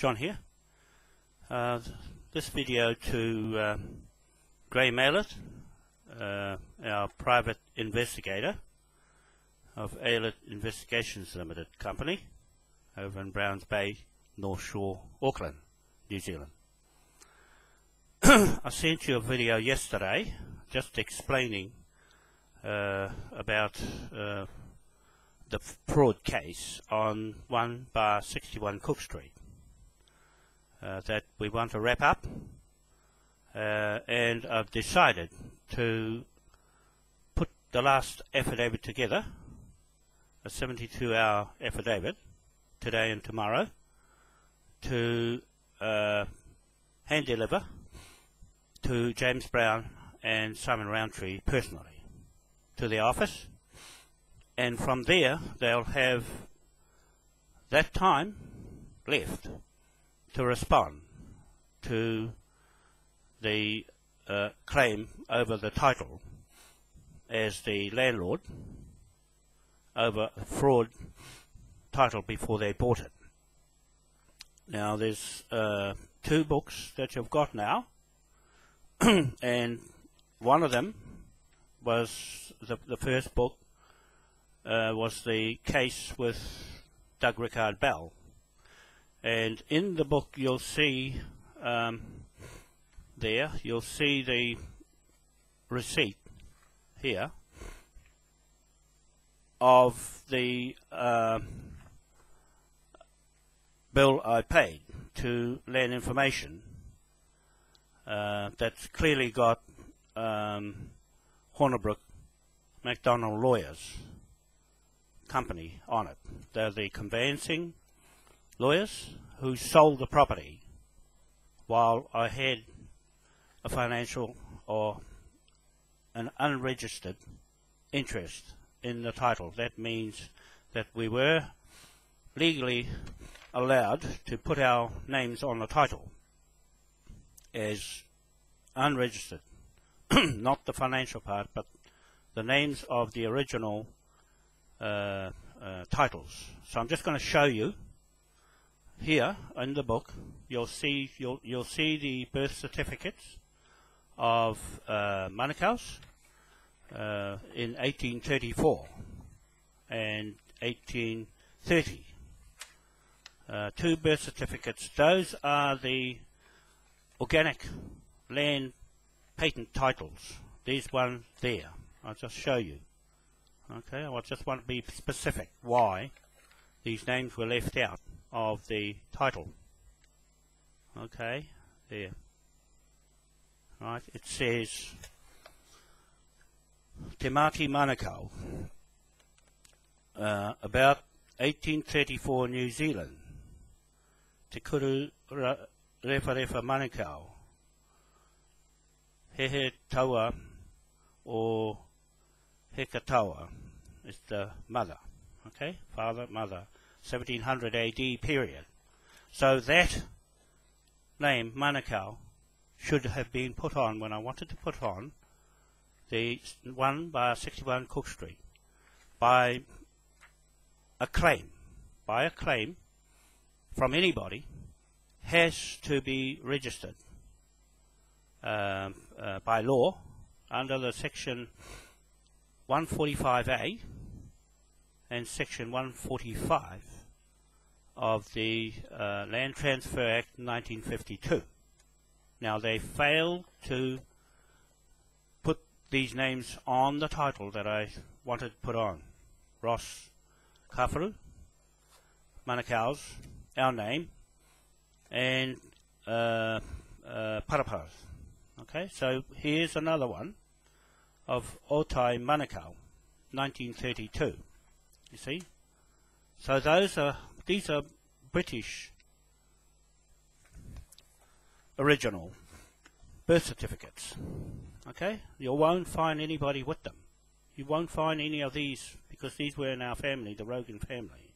John here. This video to Graeme Aylett, our private investigator of Aylett Investigations Limited Company over in Browns Bay, North Shore, Auckland, New Zealand. I sent you a video yesterday just explaining about the fraud case on 1/61 Cook Street that we want to wrap up, and I've decided to put the last affidavit together, a 72-hour affidavit, today and tomorrow, to hand deliver to James Brown and Simon Rowntree personally to their office, and from there they'll have that time left to respond to the claim over the title as the landlord over fraud title before they bought it. Now there's two books that you've got now, and one of them was the first book was the case with Doug Rikard Bell, and in the book you'll see you'll see the receipt here of the bill I paid to Land Information that's clearly got Hornibrook McDonald Lawyers Company on it. They're the conveyancing lawyers who sold the property while I had a financial or an unregistered interest in the title. That means that we were legally allowed to put our names on the title as unregistered, not the financial part, but the names of the original titles. So I'm just going to show you here in the book. You'll see the birth certificates of Manukau's in 1834 and 1830. Two birth certificates. Those are the organic land patent titles. These ones there. I'll just show you. Okay, I just want to be specific why these names were left out of the title. Okay, there. Right, it says Te Mati Manukau, about 1834 New Zealand. Te Kuru Refa Manukau, Hehe Taua or Hekatawa is the mother, okay, father, mother, 1700 AD period. So that name, Manukau, should have been put on when I wanted to put on the 1/61 Cook Street by a claim. By a claim from anybody has to be registered by law under the section 145A and section 145 of the Land Transfer Act 1952. Now they failed to put these names on the title that I wanted to put on. Ross Kawharu, Manukau's, our name, and Paraparas. Okay, so here's another one of Otai Manukau, 1932. You see? So these are British original birth certificates. Okay? You won't find anybody with them. You won't find any of these because these were in our family, the Rogan family,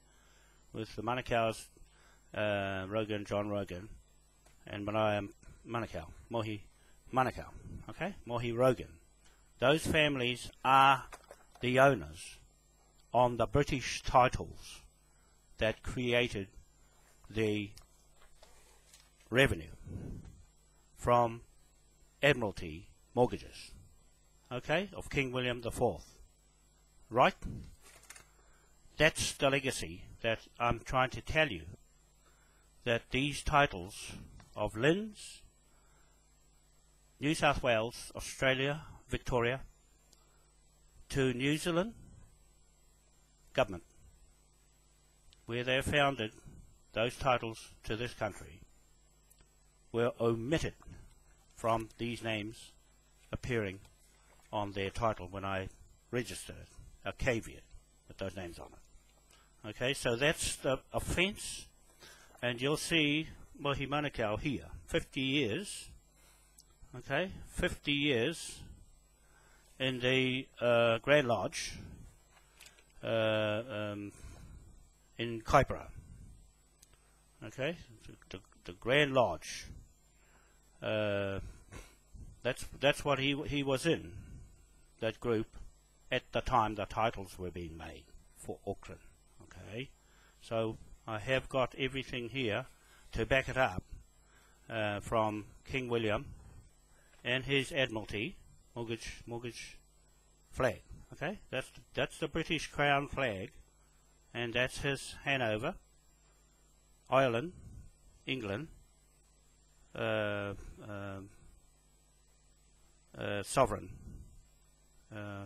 with the Manukau's, Rogan, John Rogan, and Manaia Manukau, Mohi Manukau. Okay? Mohi Rogan. Those families are the owners on the British titles that created the revenue from Admiralty mortgages, okay, of King William IV, right? That's the legacy that I'm trying to tell you, that these titles of LINZ, New South Wales, Australia, Victoria, to New Zealand government, where they founded those titles to this country, were omitted from these names appearing on their title when I registered a caveat with those names on it. Okay, so that's the offence, and you'll see Mohi Manukau here, 50 years, okay, 50 years in the Grand Lodge in Kaipara, okay, the Grand Lodge. That's what he was in, that group, at the time the titles were being made for Auckland. Okay, so I have got everything here to back it up from King William and his Admiralty mortgage flag. Okay, that's the British Crown flag, and that's his Hanover, Ireland, England sovereign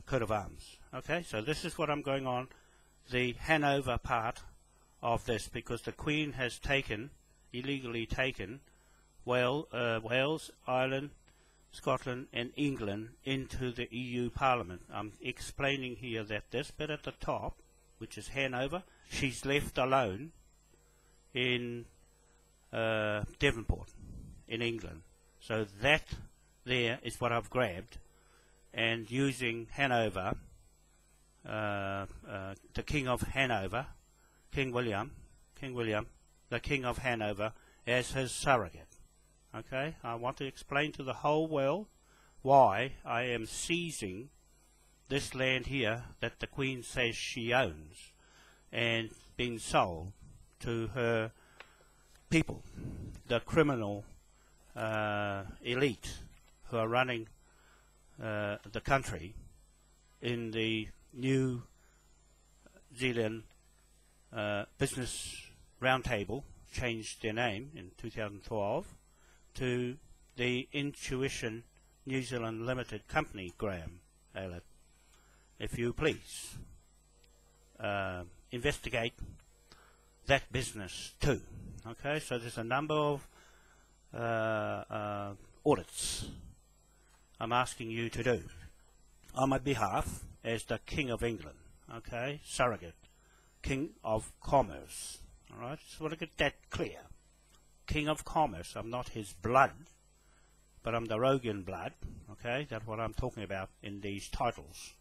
coat of arms. Okay, so this is what I'm going on, the Hanover part of this, because the Queen has illegally taken Wales, Ireland, Scotland and England into the EU Parliament. I'm explaining here that this bit at the top, which is Hanover, she's left alone in Devonport in England. So that there is what I've grabbed, and using Hanover, the King of Hanover, King William, the King of Hanover, as his surrogate. Okay, I want to explain to the whole world why I am seizing this land here that the Queen says she owns and being sold to her people, the criminal elite who are running the country in the New Zealand Business Roundtable, changed their name in 2012 to the Intuition New Zealand Limited Company. Graeme Aylett, if you please investigate that business too. Okay, so there's a number of audits I'm asking you to do on my behalf as the King of England, okay, surrogate, King of Commerce. Alright, so I want to get that clear. King of Commerce. I'm not his blood, but I'm the Rogan blood, okay? That's what I'm talking about in these titles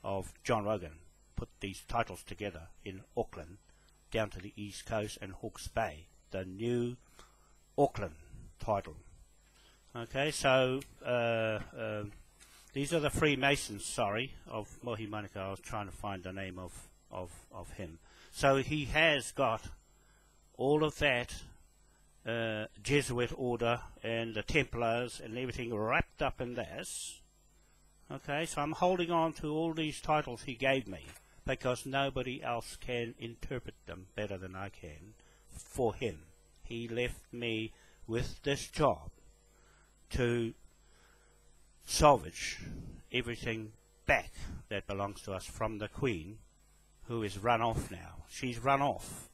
of John Rogan. Put these titles together in Auckland, down to the East Coast and Hawke's Bay, the new Auckland title. Okay, so these are the Freemasons, sorry, of Mohi Manukau. I was trying to find the name of him. So he has got all of that Jesuit order and the Templars and everything wrapped up in this. Okay, so I'm holding on to all these titles he gave me because nobody else can interpret them better than I can for him. He left me with this job to salvage everything back that belongs to us from the Queen, who is run off now. She's run off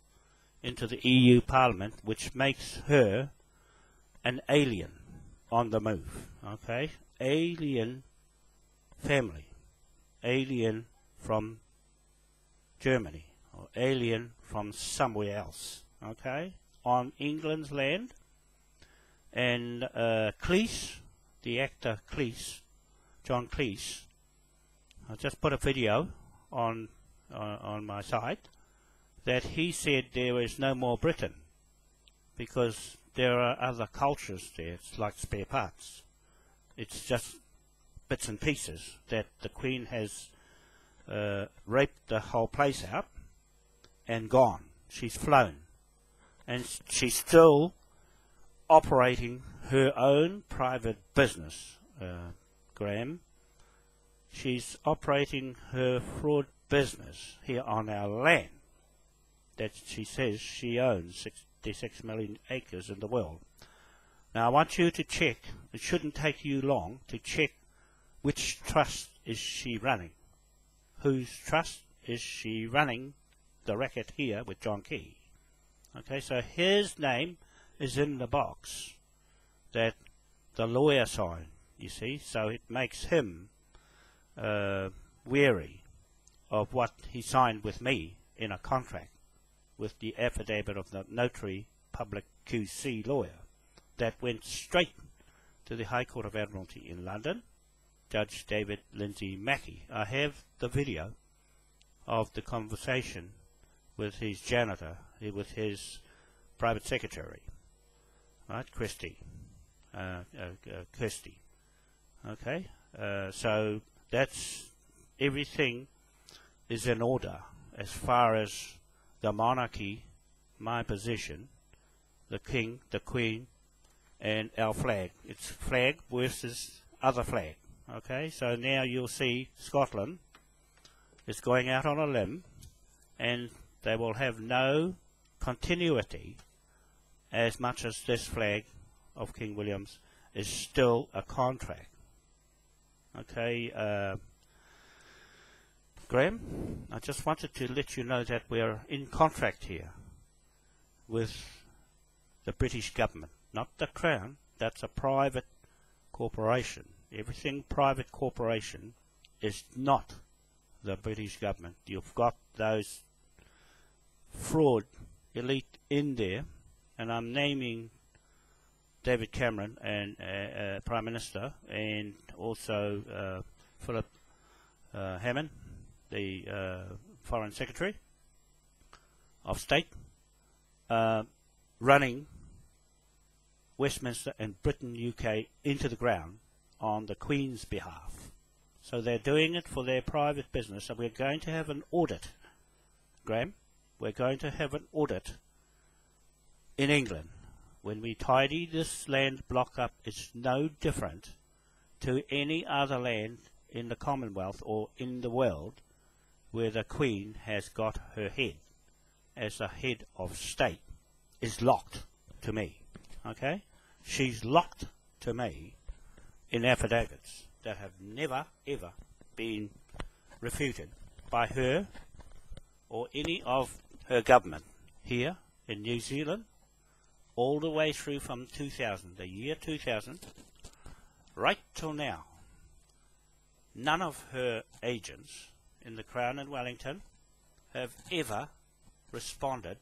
into the EU Parliament, which makes her an alien on the move. Okay, alien family, alien from Germany, or alien from somewhere else. Okay, on England's land. And Cleese, the actor Cleese, John Cleese, I just put a video on my site that he said there is no more Britain because there are other cultures there. It's like spare parts. It's just bits and pieces that the Queen has raped the whole place out and gone. She's flown, and she's still operating her own private business, Graeme. She's operating her fraud business here on our land that she says she owns 66 million acres in the world. Now I want you to check, it shouldn't take you long to check which trust is she running. Whose trust is she running the racket here with John Key? Okay, so his name is in the box that the lawyer signed, you see, so it makes him wary of what he signed with me in a contract with the affidavit of the notary public QC lawyer that went straight to the High Court of Admiralty in London, Judge David Lindsay Mackey. I have the video of the conversation with his janitor, with his private secretary, right, Kirsty. Okay, so that's everything is in order as far as the monarchy, my position, the king, the queen, and our flag. It's flag versus other flag. Okay, so now you'll see Scotland is going out on a limb, and they will have no continuity as much as this flag of King William's is still a contract. Okay, Graeme, I just wanted to let you know that we're in contract here with the British government, not the Crown. That's a private corporation. Everything private corporation is not the British government. You've got those fraud elite in there, and I'm naming David Cameron and Prime Minister, and also Philip Hammond, the Foreign Secretary of State, running Westminster and Britain, UK into the ground on the Queen's behalf. So they're doing it for their private business, and we're going to have an audit, Graeme. We're going to have an audit in England. When we tidy this land block up, it's no different to any other land in the Commonwealth or in the world where the Queen has got her head as a head of state is locked to me. Okay? She's locked to me in affidavits that have never ever been refuted by her or any of her government here in New Zealand, all the way through from 2000, the year 2000, right till now. None of her agents in the Crown in Wellington have ever responded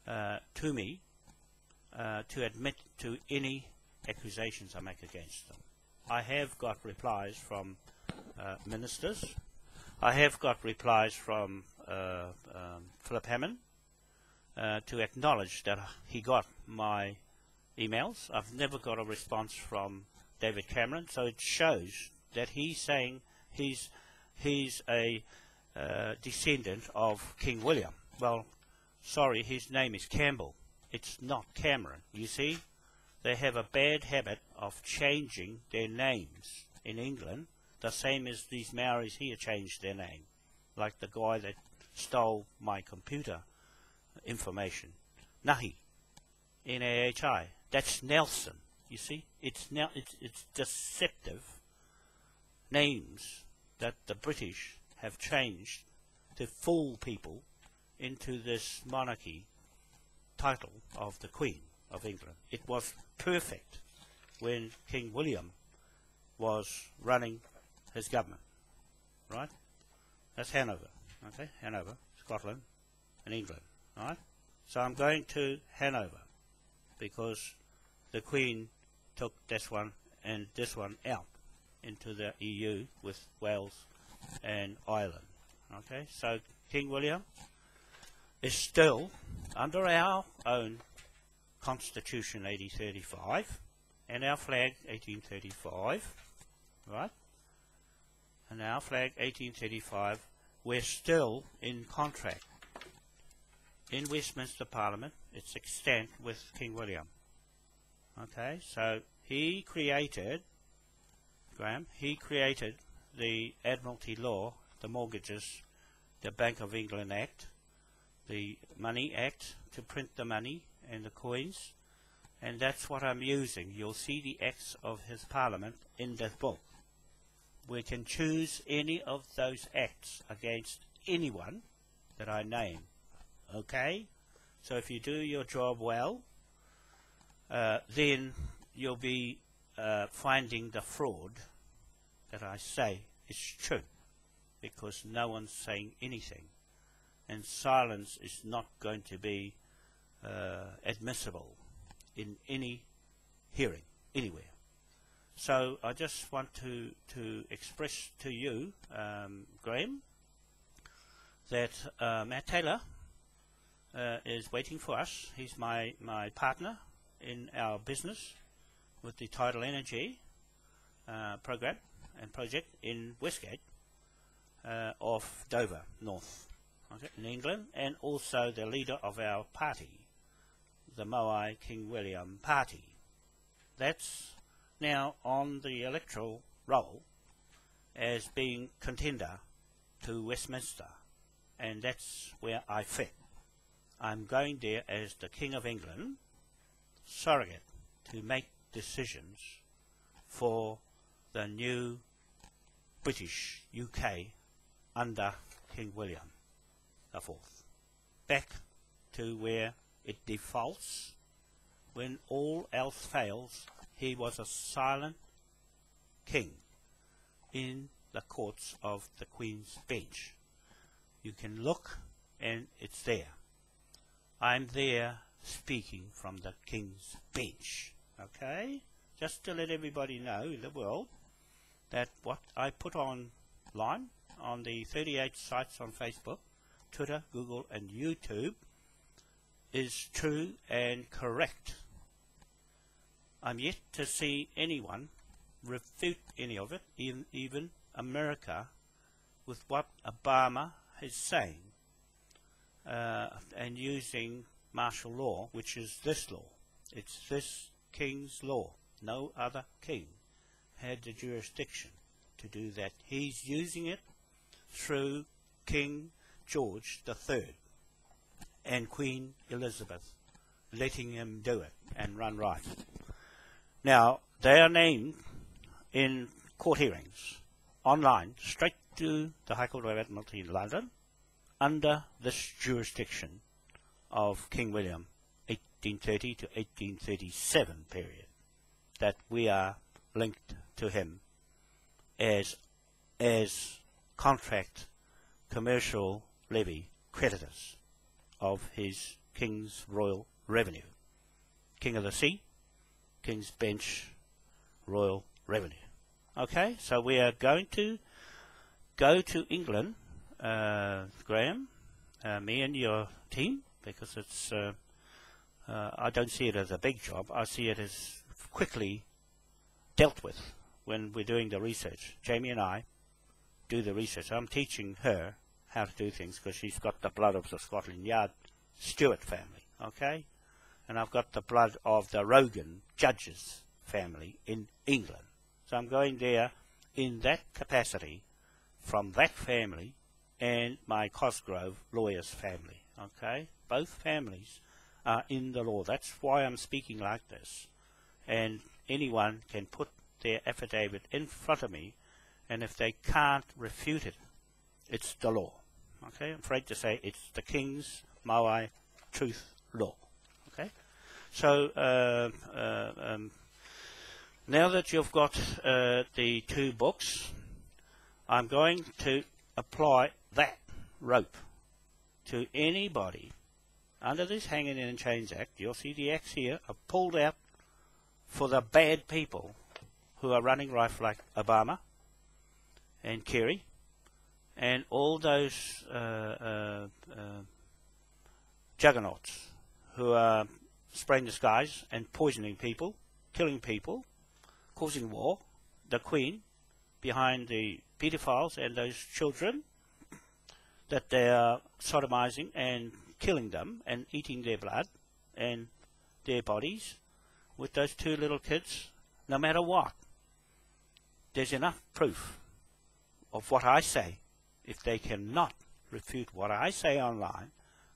to me to admit to any accusations I make against them. I have got replies from ministers. I have got replies from Philip Hammond to acknowledge that he got my emails. I've never got a response from David Cameron, so it shows that he's saying he's a descendant of King William. Well, sorry, his name is Campbell. It's not Cameron. You see, they have a bad habit of changing their names in England, the same as these Maoris here changed their name, like the guy that stole my computer information, Nahi, N-A-H-I. That's Nelson. You see, it's deceptive names that the British have changed to fool people into this monarchy title of the Queen of England. It was perfect when King William was running his government, right? That's Hanover, okay? Hanover, Scotland and England, right? So I'm going to Hanover because the Queen took this one and this one out into the EU with Wales and Ireland, okay? So King William is still under our own Constitution 1835 and our flag 1835, right? And our flag 1835, we're still in contract in Westminster Parliament. It's extant with King William. Okay, so he created, Graeme, he created the Admiralty Law, the mortgages, the Bank of England Act, the Money Act to print the money and the coins, and that's what I'm using. You'll see the acts of his Parliament in this book. We can choose any of those acts against anyone that I name. Okay? So if you do your job well, then you'll be finding the fraud that I say is true, because no one's saying anything, and silence is not going to be admissible in any hearing anywhere. So I just want to express to you, Graeme, that Matt Taylor is waiting for us. He's my partner in our business with the Tidal Energy program and project in Westgate off Dover North, okay, in England, and also the leader of our party, the MOAI King William Party. That's now on the electoral roll as being contender to Westminster, and that's where I fit. I'm going there as the King of England surrogate to make decisions for the new British UK under King William IV, back to where it defaults. When all else fails, he was a silent king in the courts of the Queen's Bench. You can look and it's there. I'm there speaking from the King's Bench, okay? Just to let everybody know in the world that what I put online on the 38 sites on Facebook, Twitter, Google and YouTube is true and correct. I'm yet to see anyone refute any of it, even America, with what Obama is saying and using martial law, which is this law. It's this king's law. No other king had the jurisdiction to do that. He's using it through King George III and Queen Elizabeth, letting him do it and run right. Now, they are named in court hearings, online, straight to the High Court of Admiralty in London, under this jurisdiction of King William, 1830 to 1837 period, that we are linked to him as contract commercial levy creditors of his King's Royal Revenue. King of the Sea, King's Bench, Royal Revenue. Okay, so we are going to go to England, Graeme, me and your team, because it's I don't see it as a big job. I see it as quickly dealt with when we're doing the research. Jamie and I do the research. I'm teaching her how to do things because she's got the blood of the Scotland Yard Stewart family, okay? And I've got the blood of the Rogan judges family in England. So I'm going there in that capacity from that family and my Cosgrove lawyers family, okay? Both families are in the law. That's why I'm speaking like this. And anyone can put their affidavit in front of me, and if they can't refute it, it's the law. Okay, I'm afraid to say it's the King's Moai Truth Law. Okay, so now that you've got the two books, I'm going to apply that rope to anybody under this Hanging in Chains Act. You'll see the acts here are pulled out for the bad people who are running rife like Obama and Kerry and all those juggernauts who are spraying the skies and poisoning people, killing people, causing war, the Queen behind the pedophiles and those children that they are sodomizing and killing them and eating their blood and their bodies with those two little kids, no matter what, there's enough proof of what I say. If they cannot refute what I say online,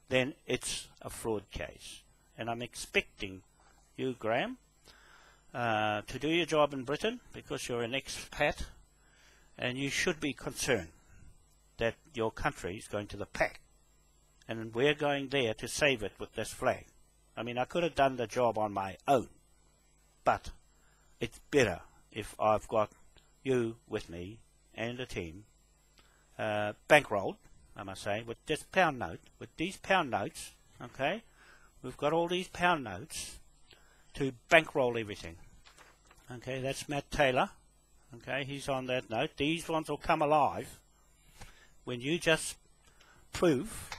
then it's a fraud case. And I'm expecting you, Graeme, to do your job in Britain, because you're an expat, and you should be concerned that your country is going to the pack, and we're going there to save it with this flag. I mean, I could have done the job on my own, but it's better if I've got you with me and the team, bankrolled, I must say, with this pound note, with these pound notes, okay? We've got all these pound notes to bankroll everything. Okay, that's Matt Taylor. Okay, he's on that note. These ones will come alive when you just prove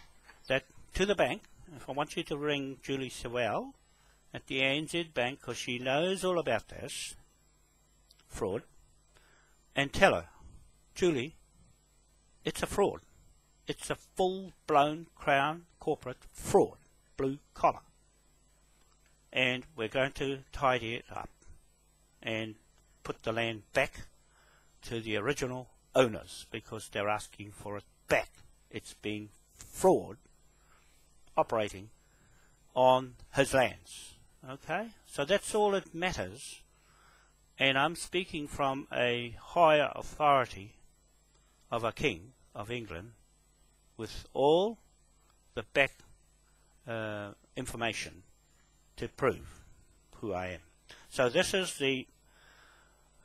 that to the bank. If I want you to ring Julie Sewell at the ANZ Bank, because she knows all about this fraud, and tell her, Julie, it's a fraud. It's a full-blown Crown corporate fraud, blue collar. And we're going to tidy it up and put the land back to the original owners, because they're asking for it back. It's being fraud operating on his lands. Okay, so that's all that matters, and I'm speaking from a higher authority of a king of England with all the back information to prove who I am. So this is the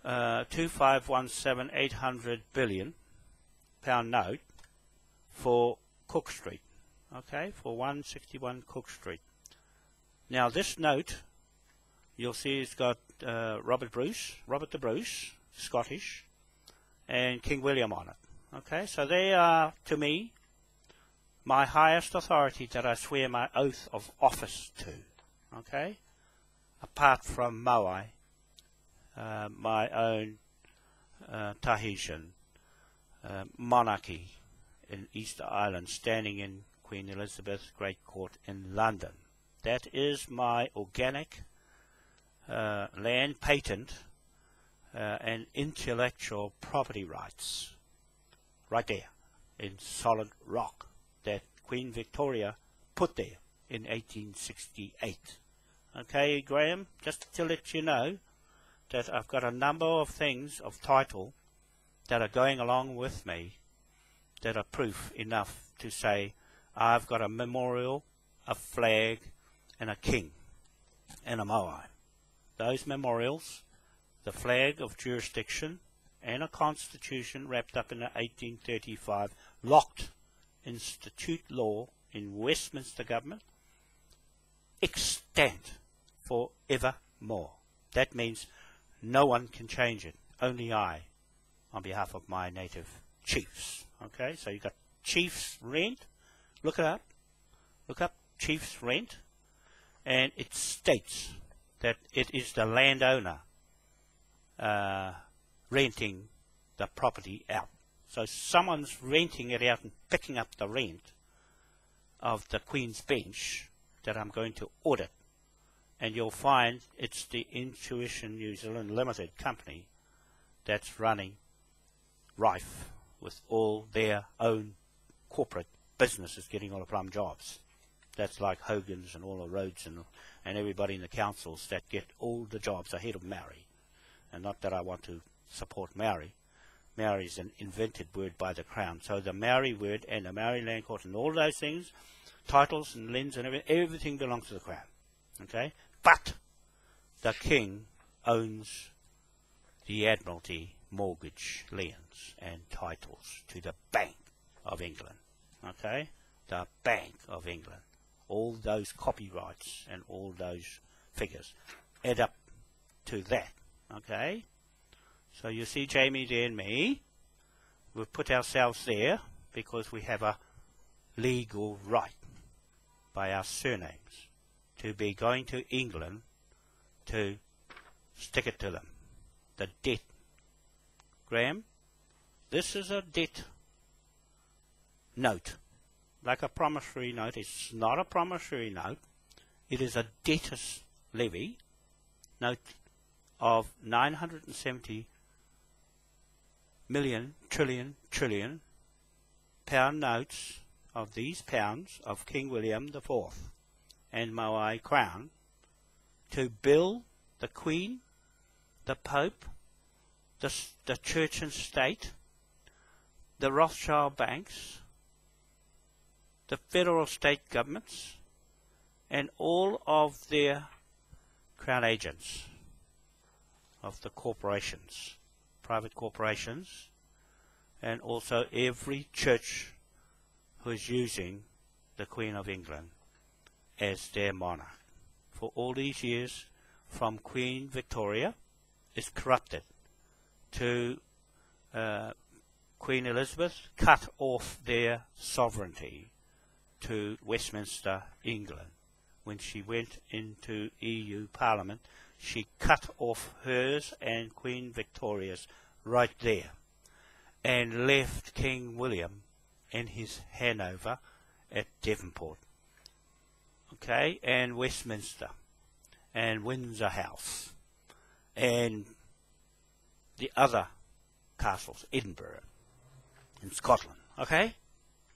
2517,800 billion pound note for Cook Street, okay, for 161 Cook Street. Now this note, you'll see it's got Robert the Bruce, Scottish, and King William on it. Okay, so they are, to me, my highest authority that I swear my oath of office to. Okay, apart from MOAI, my own Tahitian monarchy in Easter Island, standing in Queen Elizabeth Great Court in London. That is my organic land patent and intellectual property rights, right there in solid rock, that Queen Victoria put there in 1868. Okay, Graeme, just to let you know that I've got a number of things of title that are going along with me that are proof enough to say I've got a memorial, a flag, and a king, and a moai. Those memorials, the flag of jurisdiction, and a constitution wrapped up in the 1835 locked institute law in Westminster government, extant forevermore. That means no one can change it, only I, on behalf of my native chiefs. Okay, so you've got Chiefs Rent, look it up, look up Chiefs Rent, and it states that it is the landowner renting the property out. So someone's renting it out and picking up the rent of the Queen's Bench that I'm going to audit. And you'll find it's the Intuition New Zealand Limited company that's running rife with all their own corporate businesses getting all the plum jobs. That's like Hogan's and all the roads and everybody in the councils that get all the jobs ahead of Maori. And not that I want to support Maori. Maori is an invented word by the Crown. So the Maori word and the Maori Land Court and all those things, titles and lens and everything belongs to the Crown. Okay? But the King owns the Admiralty mortgage liens and titles to the Bank of England. Okay? The Bank of England. All those copyrights and all those figures add up to that. Okay? So you see Jamie there and me, we've put ourselves there because we have a legal right by our surnames to be going to England to stick it to them. The debt. Graeme, this is a debt note. Like a promissory note. It's not a promissory note. It is a debtor's levy note of 970 million trillion pound notes of these pounds of King William IV and Moai Crown to bill the Queen, the Pope, the Church and State, the Rothschild banks, the federal state governments, and all of their crown agents of the corporations, private corporations, and also every church who is using the Queen of England as their monarch. For all these years, from Queen Victoria is corrupted to Queen Elizabeth, cut off their sovereignty to Westminster, England. When she went into EU Parliament, she cut off hers and Queen Victoria's right there and left King William in his Hanover at Devonport, okay, and Westminster and Windsor House and the other castles, Edinburgh in Scotland, okay.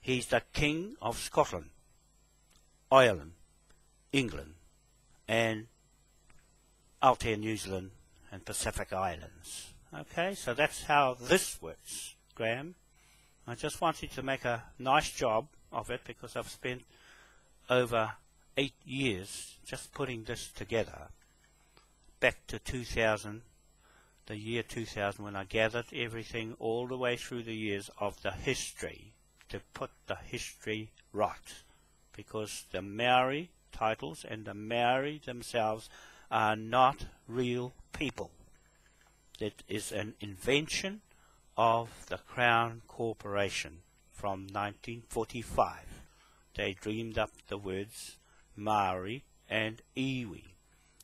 He's the King of Scotland, Ireland, England, and Aotea, New Zealand, and Pacific Islands. Okay, so that's how this works, Graeme. I just wanted to make a nice job of it because I've spent over 8 years just putting this together. Back to 2000, the year 2000, when I gathered everything all the way through the years of the history to put the history right. Because the Maori titles and the Maori themselves are not real people. It is an invention of the Crown Corporation from 1945. They dreamed up the words Maori and Iwi.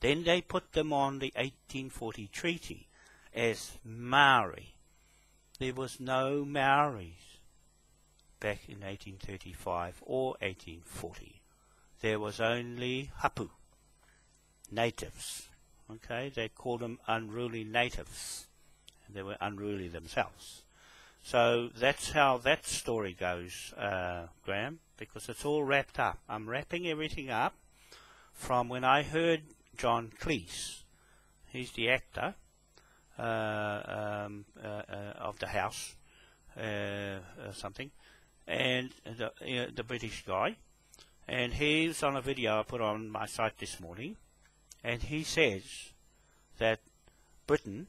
Then they put them on the 1840 treaty as Maori. There was no Maoris back in 1835 or 1840. There was only Hapu, natives. Okay, they called them unruly natives. They were unruly themselves. So that's how that story goes, Graeme, because it's all wrapped up. I'm wrapping everything up from when I heard John Cleese. He's the actor of the House, something, and the British guy. And he's on a video I put on my site this morning, and he says that Britain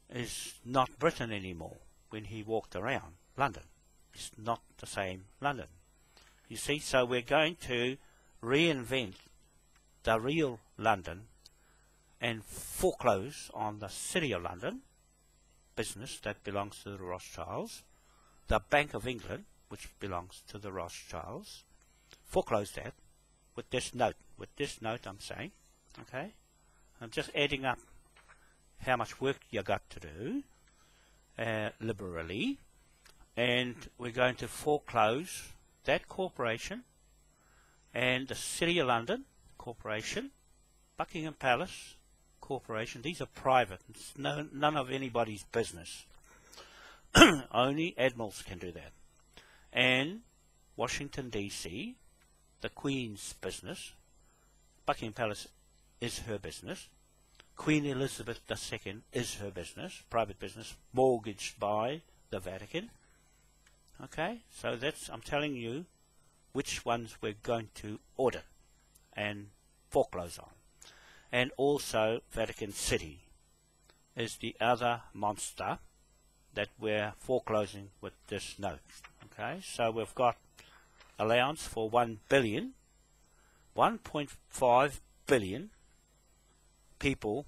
is not Britain anymore when he walked around London. It's not the same London. You see, so we're going to reinvent the real London and foreclose on the City of London business that belongs to the Rothschilds, the Bank of England, which belongs to the Rothschilds. Foreclose that with this note. With this note, I'm saying, okay? I'm just adding up how much work you got to do liberally, and we're going to foreclose that corporation and the City of London Corporation, Buckingham Palace Corporation. These are private. It's none of anybody's business. Only admirals can do that. And Washington, D.C., the Queen's business. Buckingham Palace is her business. Queen Elizabeth II is her business, private business, mortgaged by the Vatican. Okay, so that's, I'm telling you which ones we're going to audit and foreclose on. And also Vatican City is the other monster that we're foreclosing with this note. Okay, so we've got allowance for 1 billion, 1.5 billion people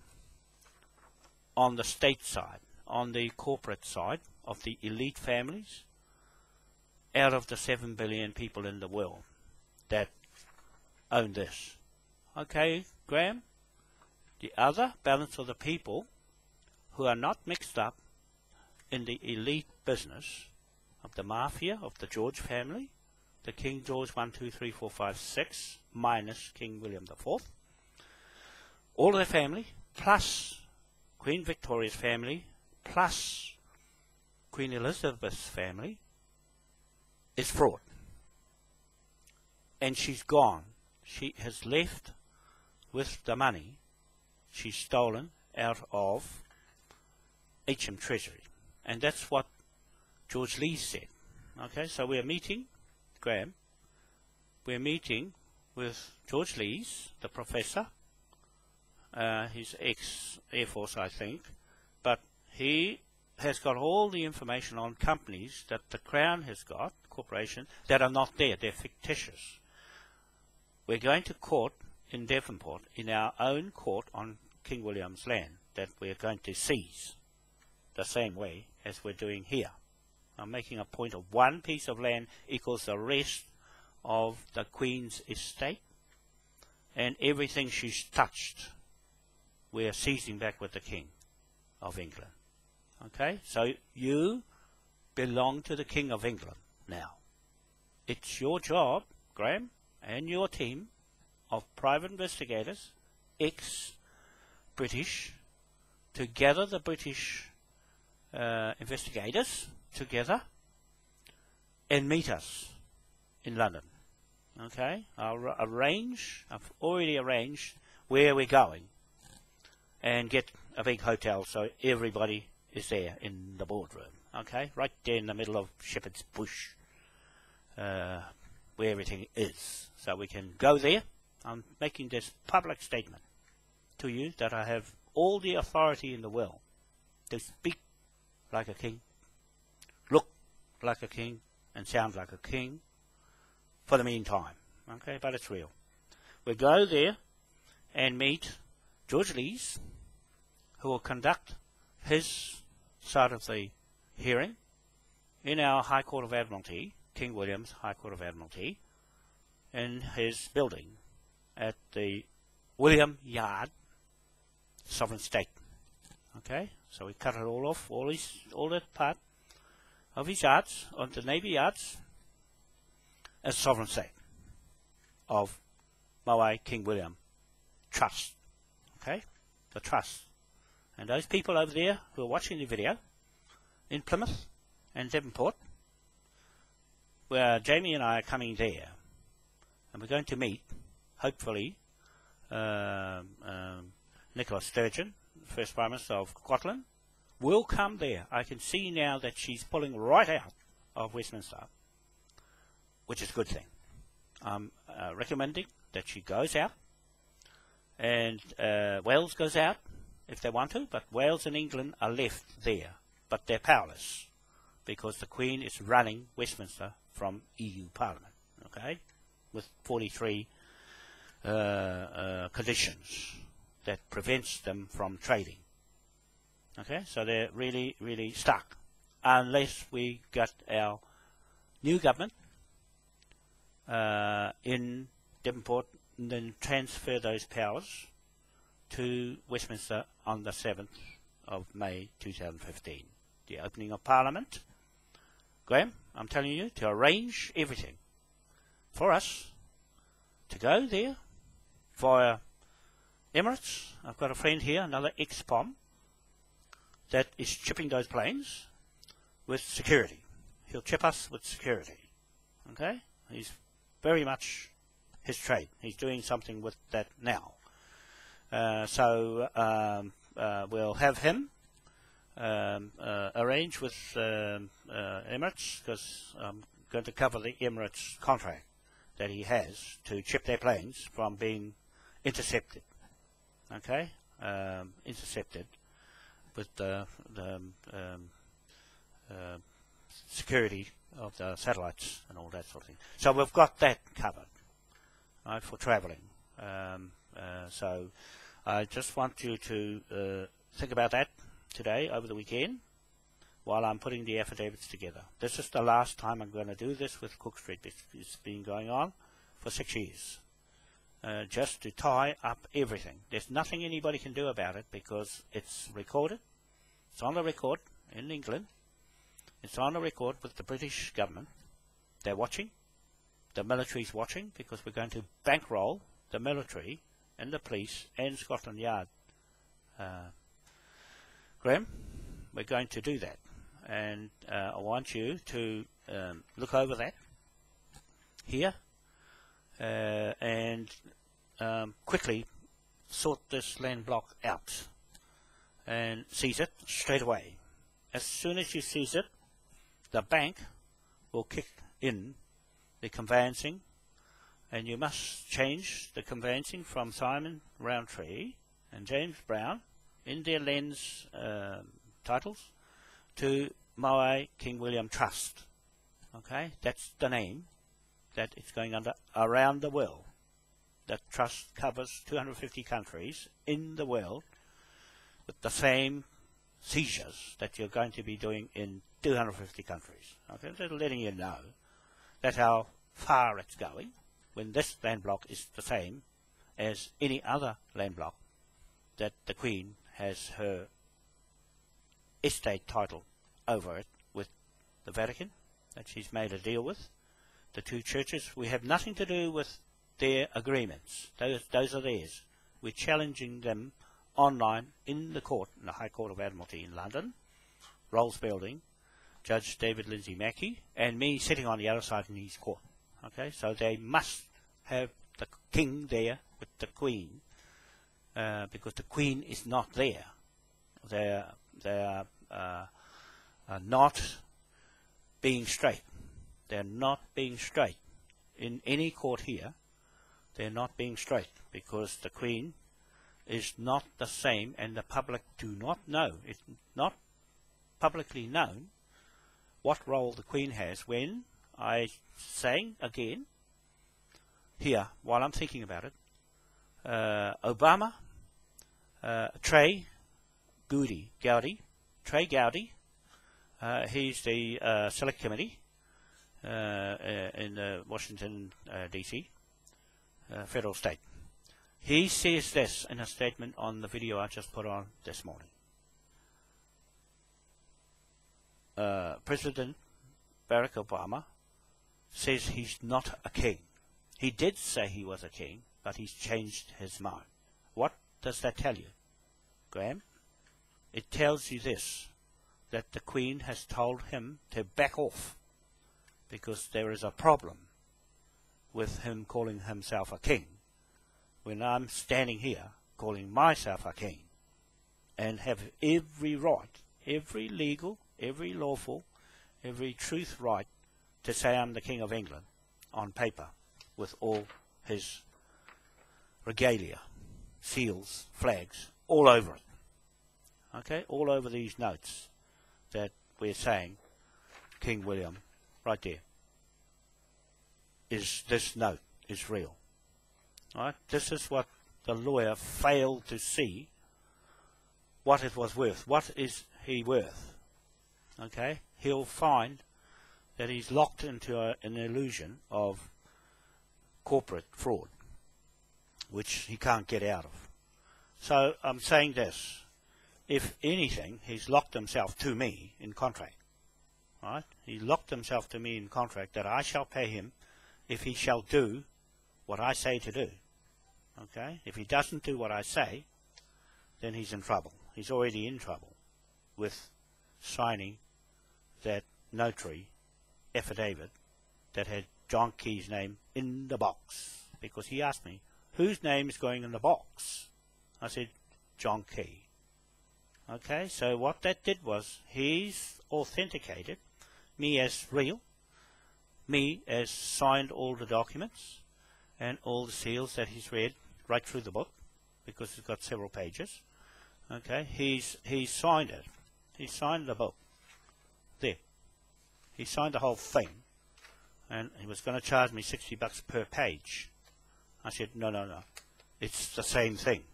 on the state side, on the corporate side of the elite families, out of the 7 billion people in the world that own this. Okay, Graeme? The other balance of the people who are not mixed up in the elite business of the mafia, of the George family, the King George 1, 2, 3, 4, 5, 6, minus King William IV, all their family, plus Queen Victoria's family, plus Queen Elizabeth's family, is fraud. And she's gone. She has left with the money she's stolen out of HM Treasury. And that's what George Lee said. Okay, so we're meeting, Graeme, we're meeting with George Lees, the professor, he's ex-Air Force, I think, but he has got all the information on companies that the Crown has got, corporations, that are not there, they're fictitious. We're going to court in Devonport, in our own court on King William's land, that we're going to seize the same way as we're doing here. I'm making a point of one piece of land equals the rest of the Queen's estate, and everything she's touched we're seizing back with the King of England. Okay, so you belong to the King of England now. It's your job, Graeme, and your team of private investigators, ex-British, to gather the British investigators together and meet us in London. Okay, I've already arranged where we're going, and get a big hotel so everybody is there in the boardroom. Okay, right there in the middle of Shepherd's Bush, where everything is. So we can go there. I'm making this public statement to you that I have all the authority in the world to speak like a king, look like a king, and sound like a king for the meantime. Okay, but it's real. We'll go there and meet George Lees, who will conduct his side of the hearing in our High Court of Admiralty, King William's High Court of Admiralty, in his building at the William Yard, Sovereign State. Okay, so we cut it all off, all that part of his yards, onto Navy yards, as Sovereign State of MOAI King William Trust. Okay, the trust. And those people over there who are watching the video in Plymouth and Devonport, where Jamie and I are coming there, and we're going to meet, hopefully, Nicola Sturgeon, First Prime Minister of Scotland, will come there. I can see now that she's pulling right out of Westminster, which is a good thing. I'm recommending that she goes out, and Wales goes out if they want to, but Wales and England are left there, but they're powerless because the Queen is running Westminster from EU Parliament, okay, with 43 conditions that prevents them from trading. Okay, so they're really, really stuck unless we got our new government in Devonport and then transfer those powers to Westminster on the 7th of May 2015. The opening of Parliament. Graeme, I'm telling you to arrange everything for us to go there via Emirates. I've got a friend here, another ex-POM, that is chipping those planes with security. He'll chip us with security. Okay? He's very much his trade. He's doing something with that now. So we'll have him arrange with Emirates, because I'm going to cover the Emirates contract that he has to chip their planes from being intercepted. Okay? Intercepted with the security of the satellites and all that sort of thing. So we've got that covered, right, for travelling. So I just want you to think about that today, over the weekend, while I'm putting the affidavits together. This is the last time I'm going to do this with Cook Street. It's been going on for 6 years. Just to tie up everything. There's nothing anybody can do about it because it's recorded. It's on the record in England. It's on the record with the British government. They're watching. The military's watching, because we're going to bankroll the military and the police and Scotland Yard Graeme, we're going to do that, and I want you to look over that here and quickly sort this land block out and seize it straight away. As soon as you seize it, the bank will kick in the conveyancing, and you must change the conveyancing from Simon Rowntree and James Brown in their LAND's titles to MOAI King William Trust. Okay, that's the name that it's going under around the world. That trust covers 250 countries in the world with the same seizures that you're going to be doing in 250 countries. Okay, just letting you know that's how far it's going, when this land block is the same as any other land block that the Queen has her estate title over it with the Vatican, that she's made a deal with. The two churches, we have nothing to do with their agreements. Those are theirs. We're challenging them online in the court, in the High Court of Admiralty in London, Rolls Building, Judge David Lindsay Mackey, and me sitting on the other side in his court. Okay, so they must have the King there with the Queen, because the Queen is not there. They are not being straight. They're not being straight. In any court here, they're not being straight, because the Queen is not the same, and the public do not know. It's not publicly known what role the Queen has when I saying again here, while I'm thinking about it, Obama, Trey Gowdy, he's the select committee in the Washington DC federal state. He says this in a statement on the video I just put on this morning. President Barack Obama says he's not a king. He did say he was a king, but he's changed his mind. What does that tell you, Graeme? It tells you this, that the Queen has told him to back off, because there is a problem with him calling himself a king, when I'm standing here calling myself a king, and have every right, every legal, every lawful, every truth right to say I'm the King of England on paper, with all his regalia, seals, flags, all over it. Okay, all over these notes that we're saying King William, right there, is this note is real. Right? This is what the lawyer failed to see, what it was worth. What is he worth? Okay, he'll find that he's locked into an illusion of corporate fraud, which he can't get out of. So I'm saying this, if anything, he's locked himself to me in contract. Right? He locked himself to me in contract that I shall pay him if he shall do what I say to do. Okay? If he doesn't do what I say, then he's in trouble. He's already in trouble with signing that notary affidavit that had John Key's name in the box, because he asked me, whose name is going in the box? I said, John Key. Okay, so what that did was, he's authenticated me as real, me as signed all the documents and all the seals that he's read right through the book, because it's got several pages. Okay, he's signed it. He signed the book. There. He signed the whole thing. And he was going to charge me $60 per page. I said, no. It's the same thing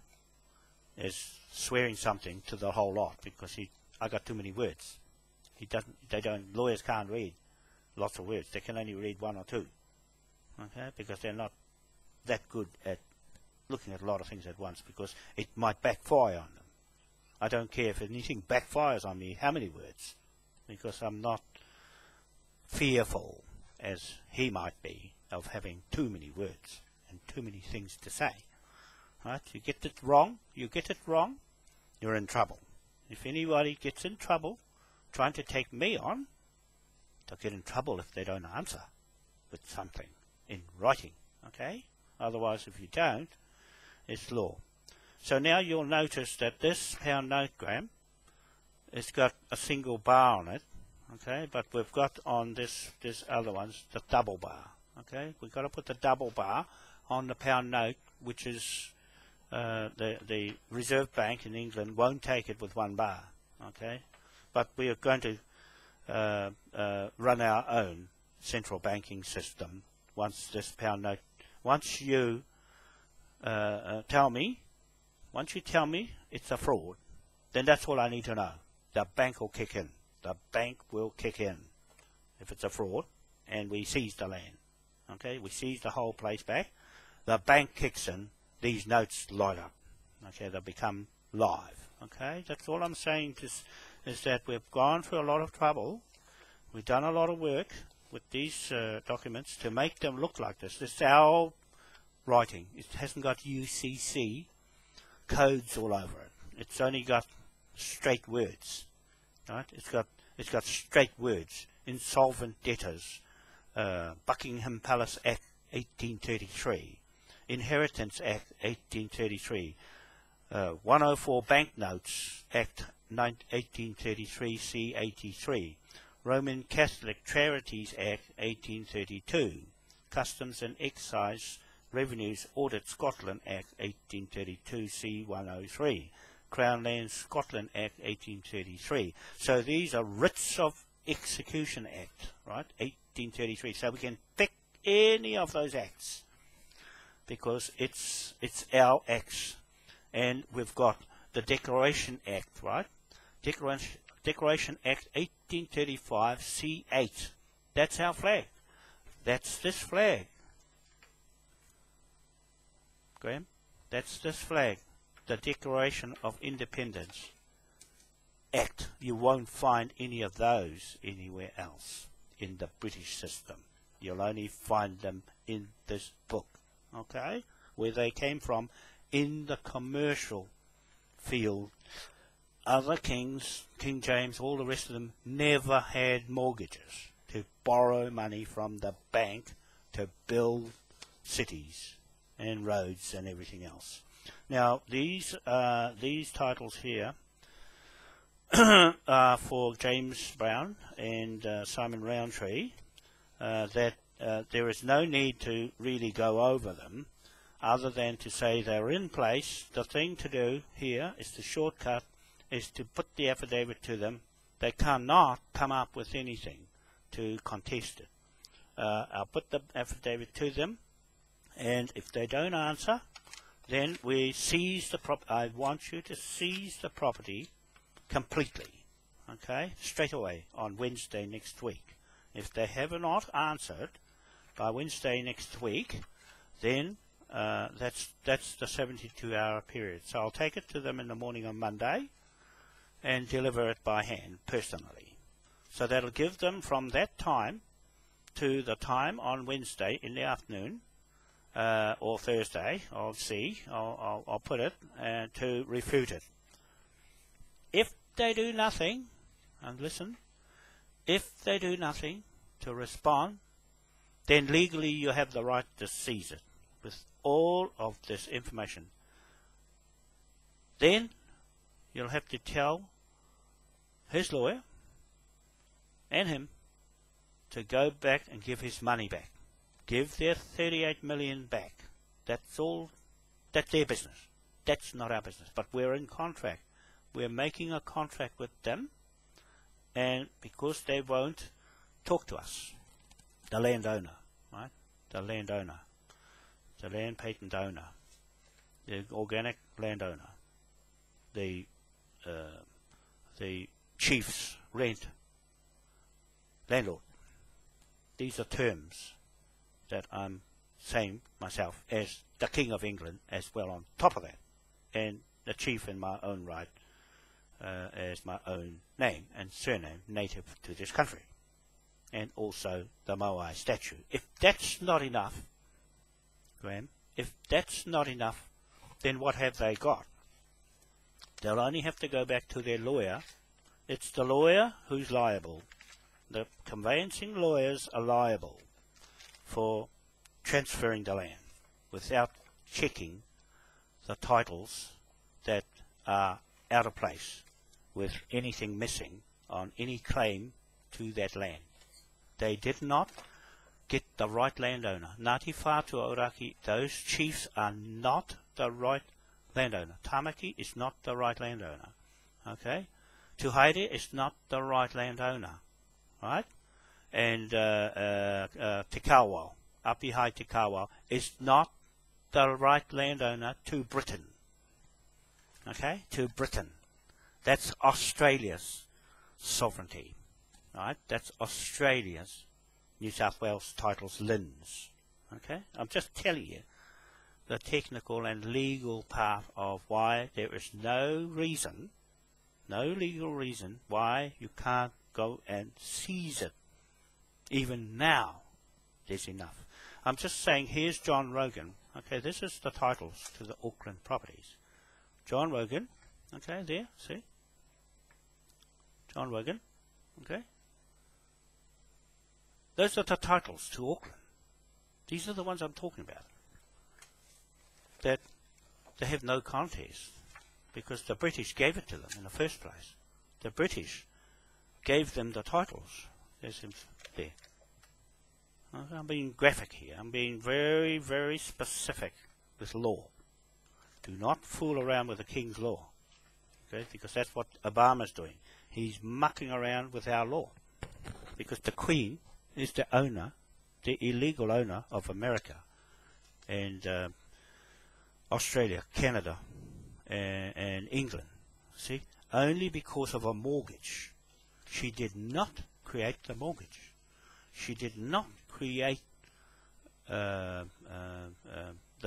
as swearing something to the whole lot, because I got too many words. Lawyers can't read lots of words. They can only read one or two. Okay, because they're not that good at looking at a lot of things at once, because it might backfire on them. I don't care if anything backfires on me, how many words, because I'm not fearful, as he might be, of having too many words and too many things to say. Right? You get it wrong, you're in trouble. If anybody gets in trouble trying to take me on, they'll get in trouble if they don't answer with something in writing, okay? Otherwise, if you don't, it's law. So now you'll notice that this pound note, Graeme, it's got a single bar on it, okay? But we've got on this other ones the double bar, okay? We've got to put the double bar on the pound note, which is the Reserve Bank in England won't take it with one bar, okay? But we are going to run our own central banking system once this pound note. Once you tell me it's a fraud, then that's all I need to know. The bank will kick in. The bank will kick in if it's a fraud, and we seize the land. Okay, we seize the whole place back. The bank kicks in. These notes light up. Okay, they become live. Okay, that's all I'm saying. Is that we've gone through a lot of trouble. We've done a lot of work with these documents to make them look like this. This is our writing. It hasn't got UCC codes all over it. It's only got straight words, right? It's got straight words. Insolvent debtors, Buckingham Palace Act 1833, Inheritance Act 1833, 104 Banknotes Act 1833 C83, Roman Catholic Charities Act 1832, Customs and Excise Revenues Audit Scotland Act 1832 C103, Crown Lands Scotland Act 1833. So these are writs of execution act, right? 1833. So we can pick any of those acts because it's our acts, and we've got the Declaration Act, right? Declaration Act 1835 C8. That's our flag. That's this flag. Graeme, that's this flag, the Declaration of Independence Act. You won't find any of those anywhere else in the British system. You'll only find them in this book, okay? Where they came from in the commercial field. Other kings, King James, all the rest of them, never had mortgages to borrow money from the bank to build cities and roads and everything else. Now, these titles here are for James Brown and Simon Rowntree, that there is no need to really go over them other than to say they're in place. The thing to do here is the shortcut is to put the affidavit to them. They cannot come up with anything to contest it. I'll put the affidavit to them, and if they don't answer, then we seize the property. I want you to seize the property completely, okay, straight away on Wednesday next week. If they have not answered by Wednesday next week, then that's the 72-hour period. So I'll take it to them in the morning on Monday and deliver it by hand personally. So that'll give them from that time to the time on Wednesday in the afternoon, or Thursday, I'll see, I'll put it, to refute it. If they do nothing, and listen, if they do nothing to respond, then legally you have the right to seize it with all of this information. Then you'll have to tell his lawyer and him to go back and give his money back. Give their 38 million back. That's all. That's their business. That's not our business. But we're in contract. We're making a contract with them, and because they won't talk to us, the landowner, right? The landowner, the land patent owner, the organic landowner, the chief's rent landlord. These are terms that I'm saying myself as the King of England as well on top of that, and the chief in my own right, as my own name and surname native to this country, and also the Moai statute. If that's not enough, Graeme, if that's not enough, then what have they got? they'll only have to go back to their lawyer. It's the lawyer who's liable. The conveyancing lawyers are liable for transferring the land without checking the titles that are out of place with anything missing on any claim to that land. They did not get the right landowner. Ngāti Whātua Ōrākei, those chiefs are not the right landowner. Tamaki is not the right landowner. Okay? Tuhaere is not the right landowner. Right? And Te Kawa, Apihai Te Kawa, is not the right landowner to Britain. Okay? To Britain. That's Australia's sovereignty. Right? That's Australia's New South Wales titles, LINS. Okay? I'm just telling you the technical and legal part of why there is no reason, no legal reason why you can't go and seize it. Even now, there's enough. I'm just saying, here's John Rogan. Okay, this is the titles to the Auckland properties. John Rogan, okay, there, see? John Rogan, okay? Those are the titles to Auckland. These are the ones I'm talking about. That they have no contest because the British gave it to them in the first place. The British gave them the titles. There's him there. I'm being graphic here. I'm being very, very specific with law. Do not fool around with the King's law. Okay? Because that's what Obama's doing. He's mucking around with our law. Because the Queen is the owner, the illegal owner of America and Australia, Canada and England. See? Only because of a mortgage. She did not create the mortgage. She did not create the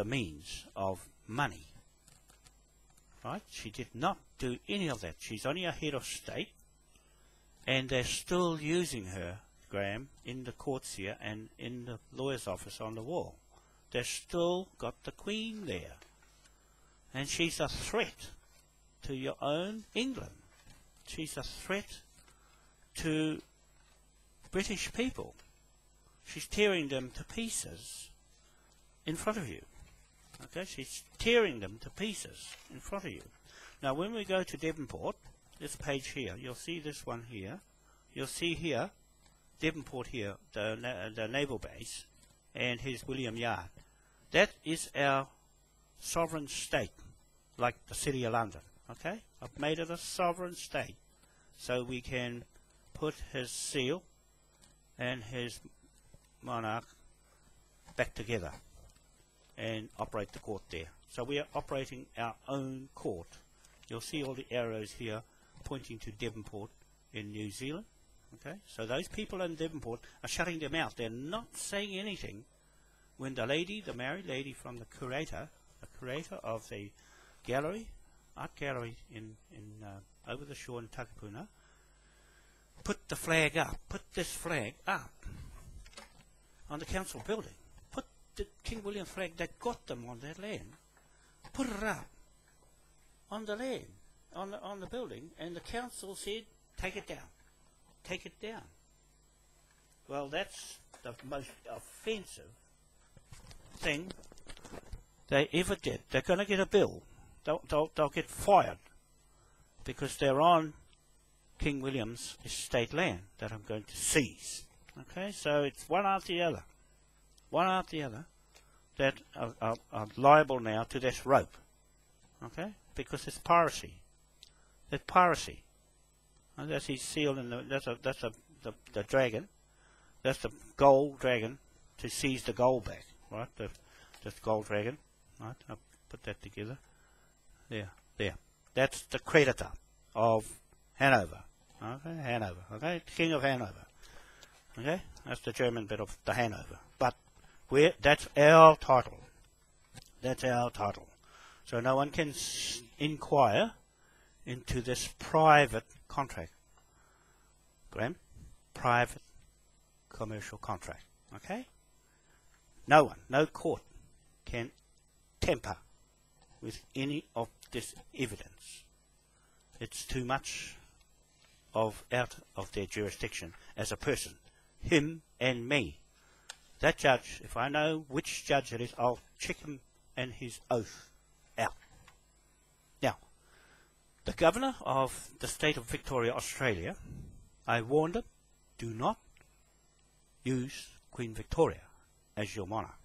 means of money. Right? She did not do any of that. She's only a head of state, and they're still using her, Graeme, in the courts here and in the lawyer's office on the wall. They've still got the Queen there. And she's a threat to your own England. She's a threat to British people. She's tearing them to pieces in front of you. Okay, she's tearing them to pieces in front of you. Now when we go to Devonport, this page here, you'll see this one here. You'll see here, Devonport here, the naval base, and here's William Yard. That is our sovereign state, like the City of London. Okay, I've made it a sovereign state, so we can put his seal and his monarch back together and operate the court there. So we are operating our own court. You'll see all the arrows here pointing to Devonport in New Zealand. Okay, so those people in Devonport are shutting their mouth. They're not saying anything when the lady, the married lady from the curator of the gallery, art gallery in over the shore in Takapuna, put the flag up, put this flag up on the council building. Put the King William flag that got them on that land. Put it up on the land, on the building, and the council said, take it down. Take it down. Well, that's the most offensive thing they ever did. They're going to get a bill. They'll get fired because they're on King William's estate land that I'm going to seize. Okay, so it's one after the other. One after the other that are liable now to this rope. Okay, because it's piracy. It's piracy. And that's his seal, and that's the dragon. That's the gold dragon to seize the gold back, right? This gold dragon, right? I'll put that together. There. That's the creditor of Hanover. Okay, Hanover. Okay, King of Hanover. Okay, that's the German bit of the Hanover. But that's our title. That's our title. So no one can inquire into this private contract. Graeme? Private commercial contract. Okay? No one, no court can tamper with any of this evidence. It's too much out of their jurisdiction as a person. Him and me. That judge, if I know which judge it is, I'll check him and his oath out. Now, the Governor of the state of Victoria, Australia, I warned him, do not use Queen Victoria as your monarch.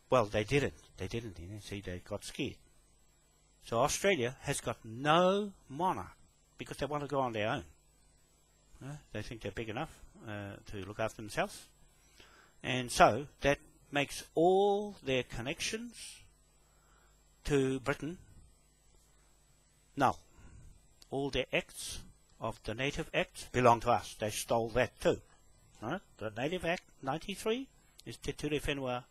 Well, they didn't. They didn't. You see, they got scared. So Australia has got no monarch because they want to go on their own. They think they're big enough to look after themselves. And so that makes all their connections to Britain null. All their acts of the Native Acts belong to us. They stole that too. Right? The Native Act 93 is Te Ture Whenua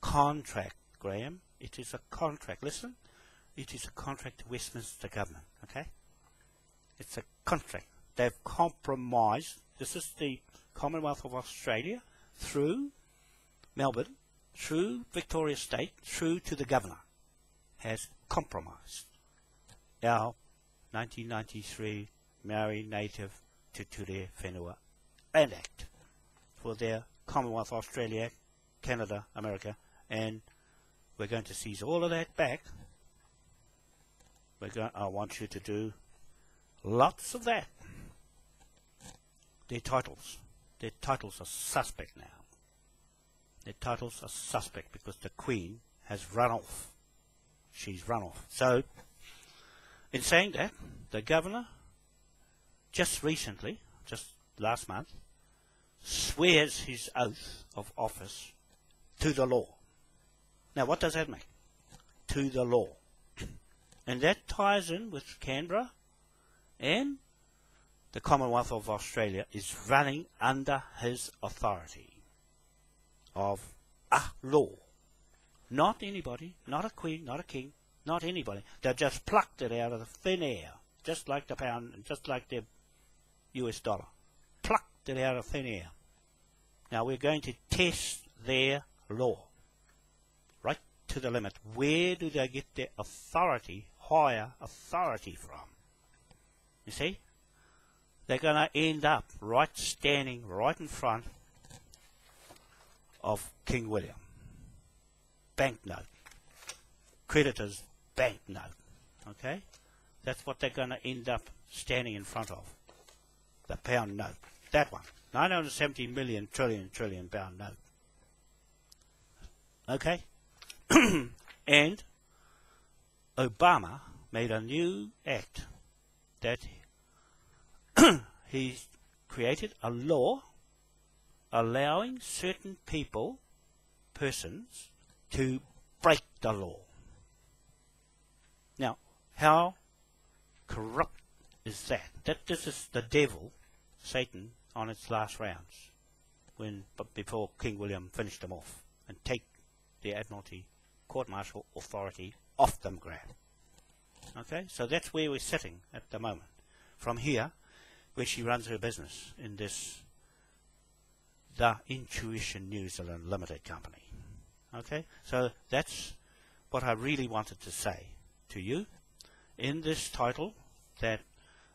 contract, Graham. It is a contract. Listen, it is a contract to Westminster government. Okay? It's a contract. They've compromised. This is the Commonwealth of Australia through Melbourne, through Victoria State, through to the Governor, has compromised our 1993 Maori Native Te Ture Whenua Land Act for their Commonwealth of Australia, Canada, America, and we're going to seize all of that back. I want you to do lots of that. Their titles are suspect now. Their titles are suspect because the Queen has run off. She's run off. So, in saying that, the Governor just recently, just last month, swears his oath of office to the law. Now, what does that mean? To the law. And that ties in with Canberra, and the Commonwealth of Australia is running under his authority of a law. Not anybody, not a queen, not a king, not anybody. They just plucked it out of the thin air, just like the pound, just like the US dollar. Plucked it out of thin air. Now we're going to test their law right to the limit. Where do they get their authority, higher authority from? You see? They're going to end up standing right in front of King William. Banknote. Creditor's banknote. Okay? That's what they're going to end up standing in front of. The pound note. That one. 970 million trillion pound note. Okay? And Obama made a new act that he created a law allowing certain people, persons, to break the law. Now, how corrupt is that? This is the devil, Satan, on its last rounds, before King William finished them off and take the Admiralty Court Martial authority off them, Graeme. Okay, so that's where we're sitting at the moment. From here, where she runs her business in this, the Intuition New Zealand Limited Company. Okay, so that's what I really wanted to say to you in this title, that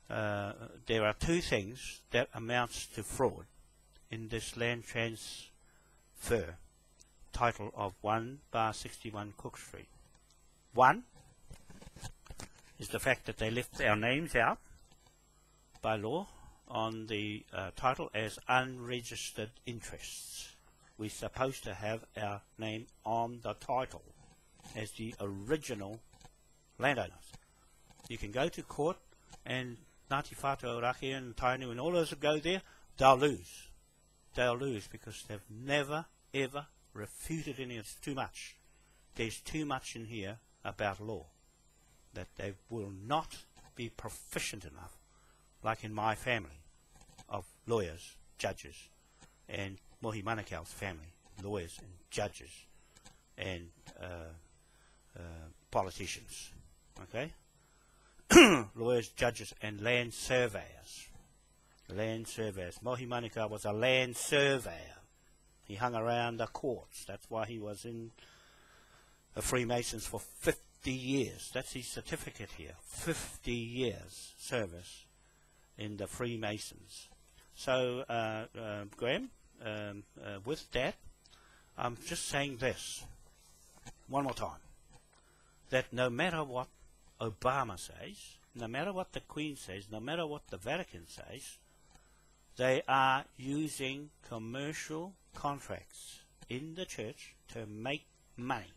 there are two things that amounts to fraud in this land transfer title of 1/61 Cook Street. One is the fact that they left our names out by law on the title as unregistered interests. We're supposed to have our name on the title as the original landowners. You can go to court and Ngāti Whātua Ōrākei and Tainu and all those that go there, they'll lose. They'll lose because they've never ever refuted any. It's too much. There's too much in here about law that they will not be proficient enough, like in my family of lawyers, judges, and Mohi Manukau's family, lawyers and judges and politicians. Okay? Lawyers, judges, and land surveyors. Land surveyors. Mohi Manukau was a land surveyor. He hung around the courts. That's why he was in the Freemasons for 50 50 years. That's his certificate here. 50 years service in the Freemasons. So, Graeme, with that, I'm just saying this one more time, that no matter what Obama says, no matter what the Queen says, no matter what the Vatican says, they are using commercial contracts in the church to make money.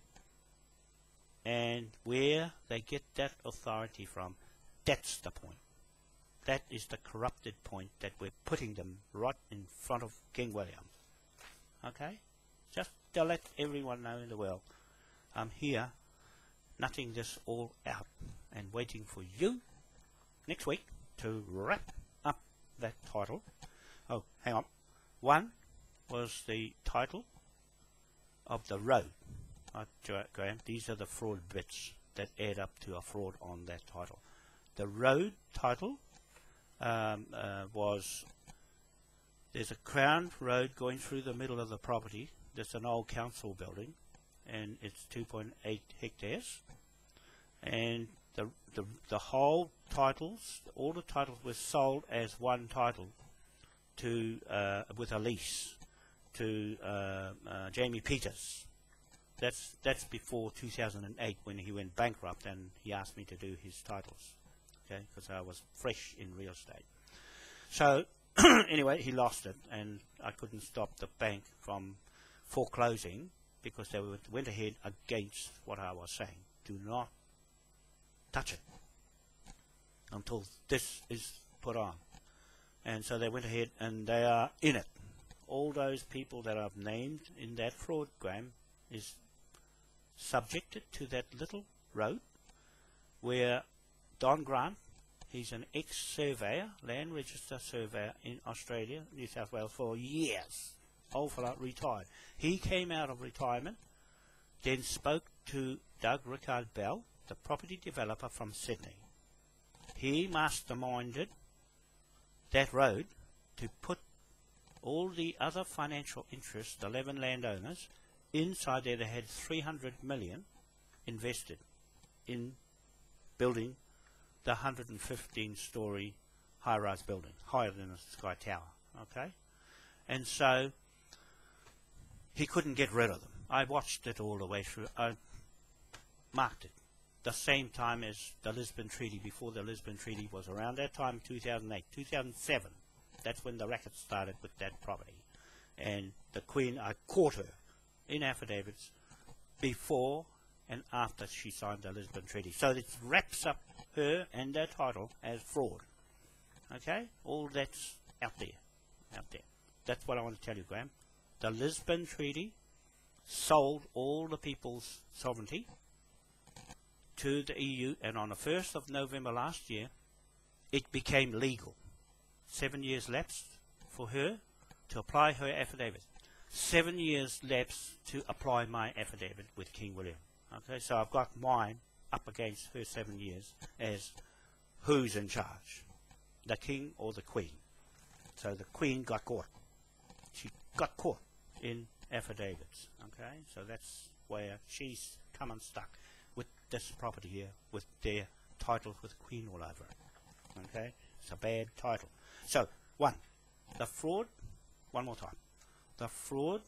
And where they get that authority from, that's the point. That is the corrupted point that we're putting them right in front of King William. Okay? Just to let everyone know in the world, I'm here, nutting this all out and waiting for you next week to wrap up that title. Oh, hang on. One was the title of the road. Graeme, these are the fraud bits that add up to a fraud on that title. The road title was, there's a crown road going through the middle of the property. There's an old council building, and it's 2.8 hectares. And the whole titles, all the titles were sold as one title to with a lease to Jamie Peters. That's before 2008 when he went bankrupt and he asked me to do his titles, okay, because I was fresh in real estate. So anyway, he lost it, and I couldn't stop the bank from foreclosing because they went ahead against what I was saying. Do not touch it until this is put on. And so they went ahead and they are in it. All those people that I've named in that fraud, Graeme, is subjected to that little road where Don Grant, he's an ex-surveyor, land register surveyor in Australia, New South Wales for years. Old fella, retired. He came out of retirement, then spoke to Doug Rikard Bell, the property developer from Sydney. He masterminded that road to put all the other financial interests, the 11 landowners, inside there. They had 300 million invested in building the 115-story high-rise building, higher than a Sky Tower, okay? And so he couldn't get rid of them. I watched it all the way through. I marked it. The same time as the Lisbon Treaty, before the Lisbon Treaty was around that time, 2008, 2007. That's when the racket started with that property. And the Queen, I caught her in affidavits before and after she signed the Lisbon Treaty. So it wraps up her and their title as fraud. Okay? All that's out there. Out there. That's what I want to tell you, Graeme. The Lisbon Treaty sold all the people's sovereignty to the EU, and on the 1st of November last year, it became legal. 7 years lapsed for her to apply her affidavit. 7 years lapsed to apply my affidavit with King William. Okay, so I've got mine up against her 7 years as who's in charge, the King or the Queen. So the Queen got caught. She got caught in affidavits. Okay, so that's where she's come unstuck with this property here, with their titles with Queen all over it. Okay, it's a bad title. So, one, the fraud, one more time, the fraud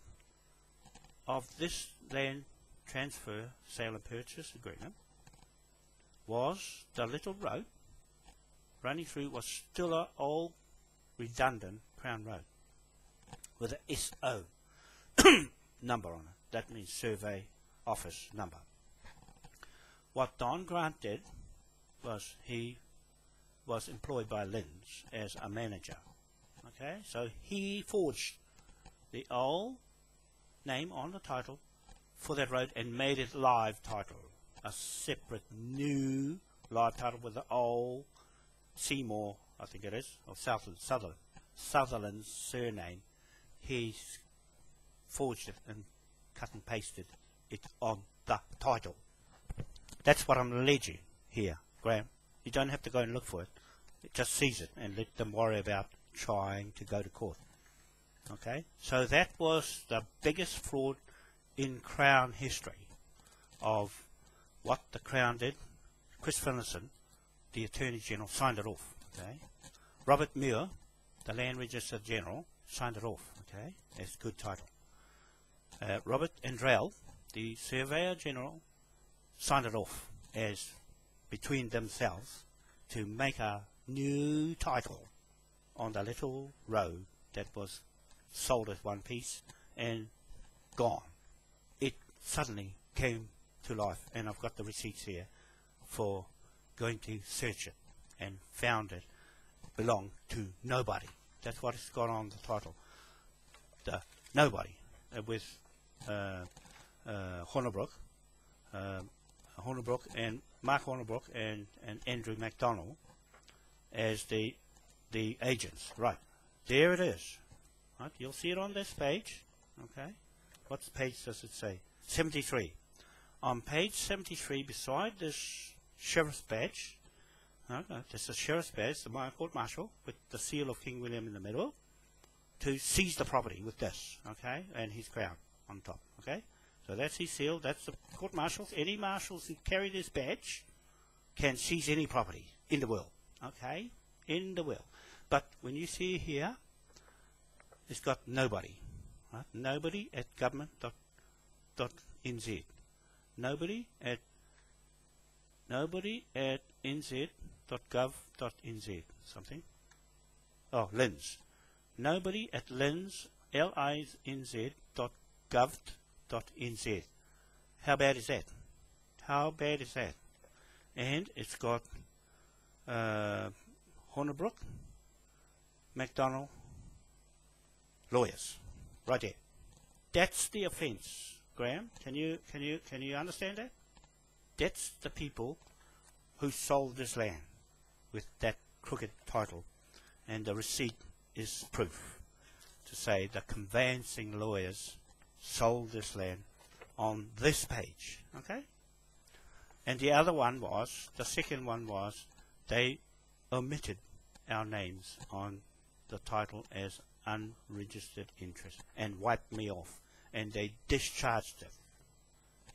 of this land transfer, sale and purchase agreement was the little road running through was still an old redundant Crown Road with a SO number on it. That means Survey Office number. What Don Grant did was he was employed by Lynch as a manager. Okay, so he forged the old name on the title for that road and made it live title, a separate new live title with the old Seymour, I think it is, or Sutherland's surname. He forged it and cut and pasted it on the title. That's what I'm alleging here, Graeme. You don't have to go and look for it. Just seize it and let them worry about trying to go to court. Okay? So that was the biggest fraud in Crown history of what the Crown did, Chris Finlayson, the Attorney General, signed it off. Okay, Robert Muir, the Land Register General, signed it off. Okay, that's good title. Robert Andrell, the Surveyor General, signed it off as between themselves to make a new title on the little road that was sold as one piece and gone. It suddenly came to life, and I've got the receipts here for going to search it, and found it belonged to nobody. That's what it's got on the title. The nobody, with Hornibrook and Mark Hornibrook and Andrew MacDonald as the agents. Right, there it is. Right, you'll see it on this page. Okay, what page does it say? 73. On page 73, beside this sheriff's badge, this is a sheriff's badge, the court martial with the seal of King William in the middle, to seize the property with this, okay, and his crown on top, okay. So that's his seal. That's the court marshals. Any marshals who carry this badge can seize any property in the world, okay, in the world. But when you see here, it's got nobody, right? Nobody at government.nz. Nobody at nz.gov.nz. Something. Oh, LINZ. Nobody at LINZ, LINZ.gov.nz. How bad is that? How bad is that? And it's got Hornibrook, MacDonald, lawyers, right there. That's the offence, Graham. Can you understand that? That's the people who sold this land with that crooked title, and the receipt is proof to say the conveyancing lawyers sold this land on this page, okay? And the other one was, the second one was, they omitted our names on the title as unregistered interest and wiped me off, and they discharged it,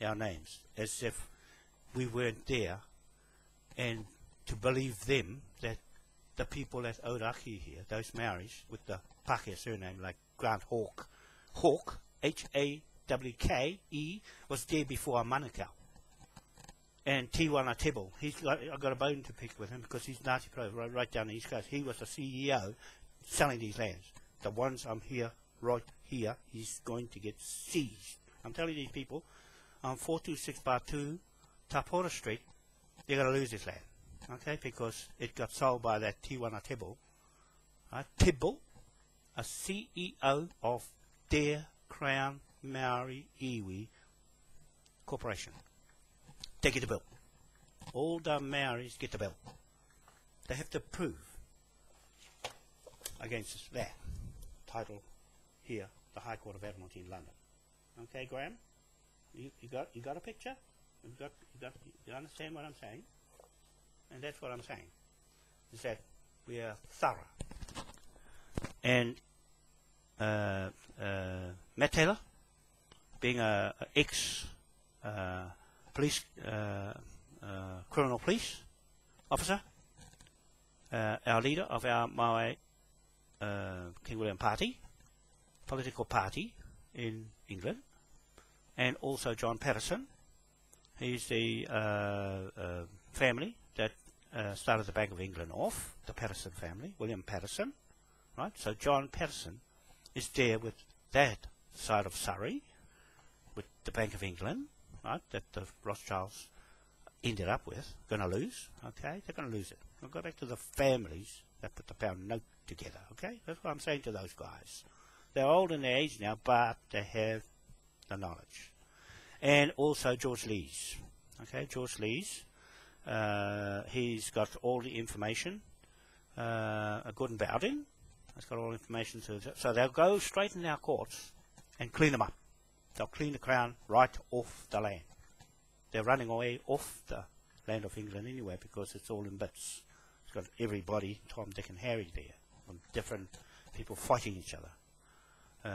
our names, as if we weren't there, and to believe them that the people at Ōrākei here, those Maoris with the Pākehā surname like Grant Hawke, H-A-W-K-E, was there before Manukau. And Tiwana Tibble, I've got a bone to pick with him because he's Ngāti Pro right down the East Coast. He was the CEO selling these lands. The ones I'm here, right here, he's going to get seized. I'm telling these people, on 426 bar 2, Tapora Street, they're going to lose this land, okay, because it got sold by that Tiwana Tibble. Tibble, a CEO of their Crown Maori Iwi Corporation. They get the bill. All the Maoris get the bill. They have to prove against that title here, the High Court of Admiralty in London. Okay, Graham? You got a picture? You understand what I'm saying? And that's what I'm saying, is that we are thorough. And Matt Taylor, being a ex-police, criminal police officer, our leader of our MOAI King William party, political party in England, and also John Patterson. He's the family that started the Bank of England off, the Patterson family, William Patterson, right? So John Patterson is there with that side of Surrey, with the Bank of England, right, that the Rothschilds ended up with, going to lose, okay? They're going to lose it. We'll go back to the families that put the pound note together, okay? That's what I'm saying to those guys. They're old in their age now, but they have the knowledge. And also George Lees, okay? George Lees, he's got all the information, good and Bowden, he's got all the information, so they'll go straight in our courts and clean them up. They'll clean the Crown right off the land. They're running away off the land of England anyway because it's all in bits. It's got everybody, Tom, Dick and Harry there, from different people fighting each other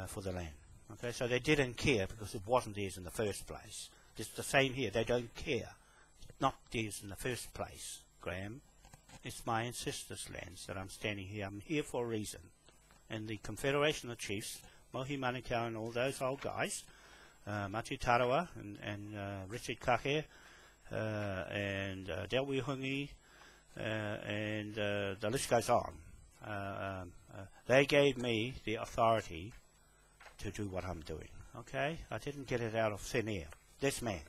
for the land. Okay, so they didn't care because it wasn't theirs in the first place. It's the same here. They don't care not theirs in the first place, Graeme. It's my ancestors' lands that I'm standing here. I'm here for a reason. And the Confederation of Chiefs, Mohi Manukau and all those old guys, Mati Tarawa and Richard Kake, and Delwi Hungi, and the list goes on. They gave me the authority to do what I'm doing. Okay, I didn't get it out of thin air. This man,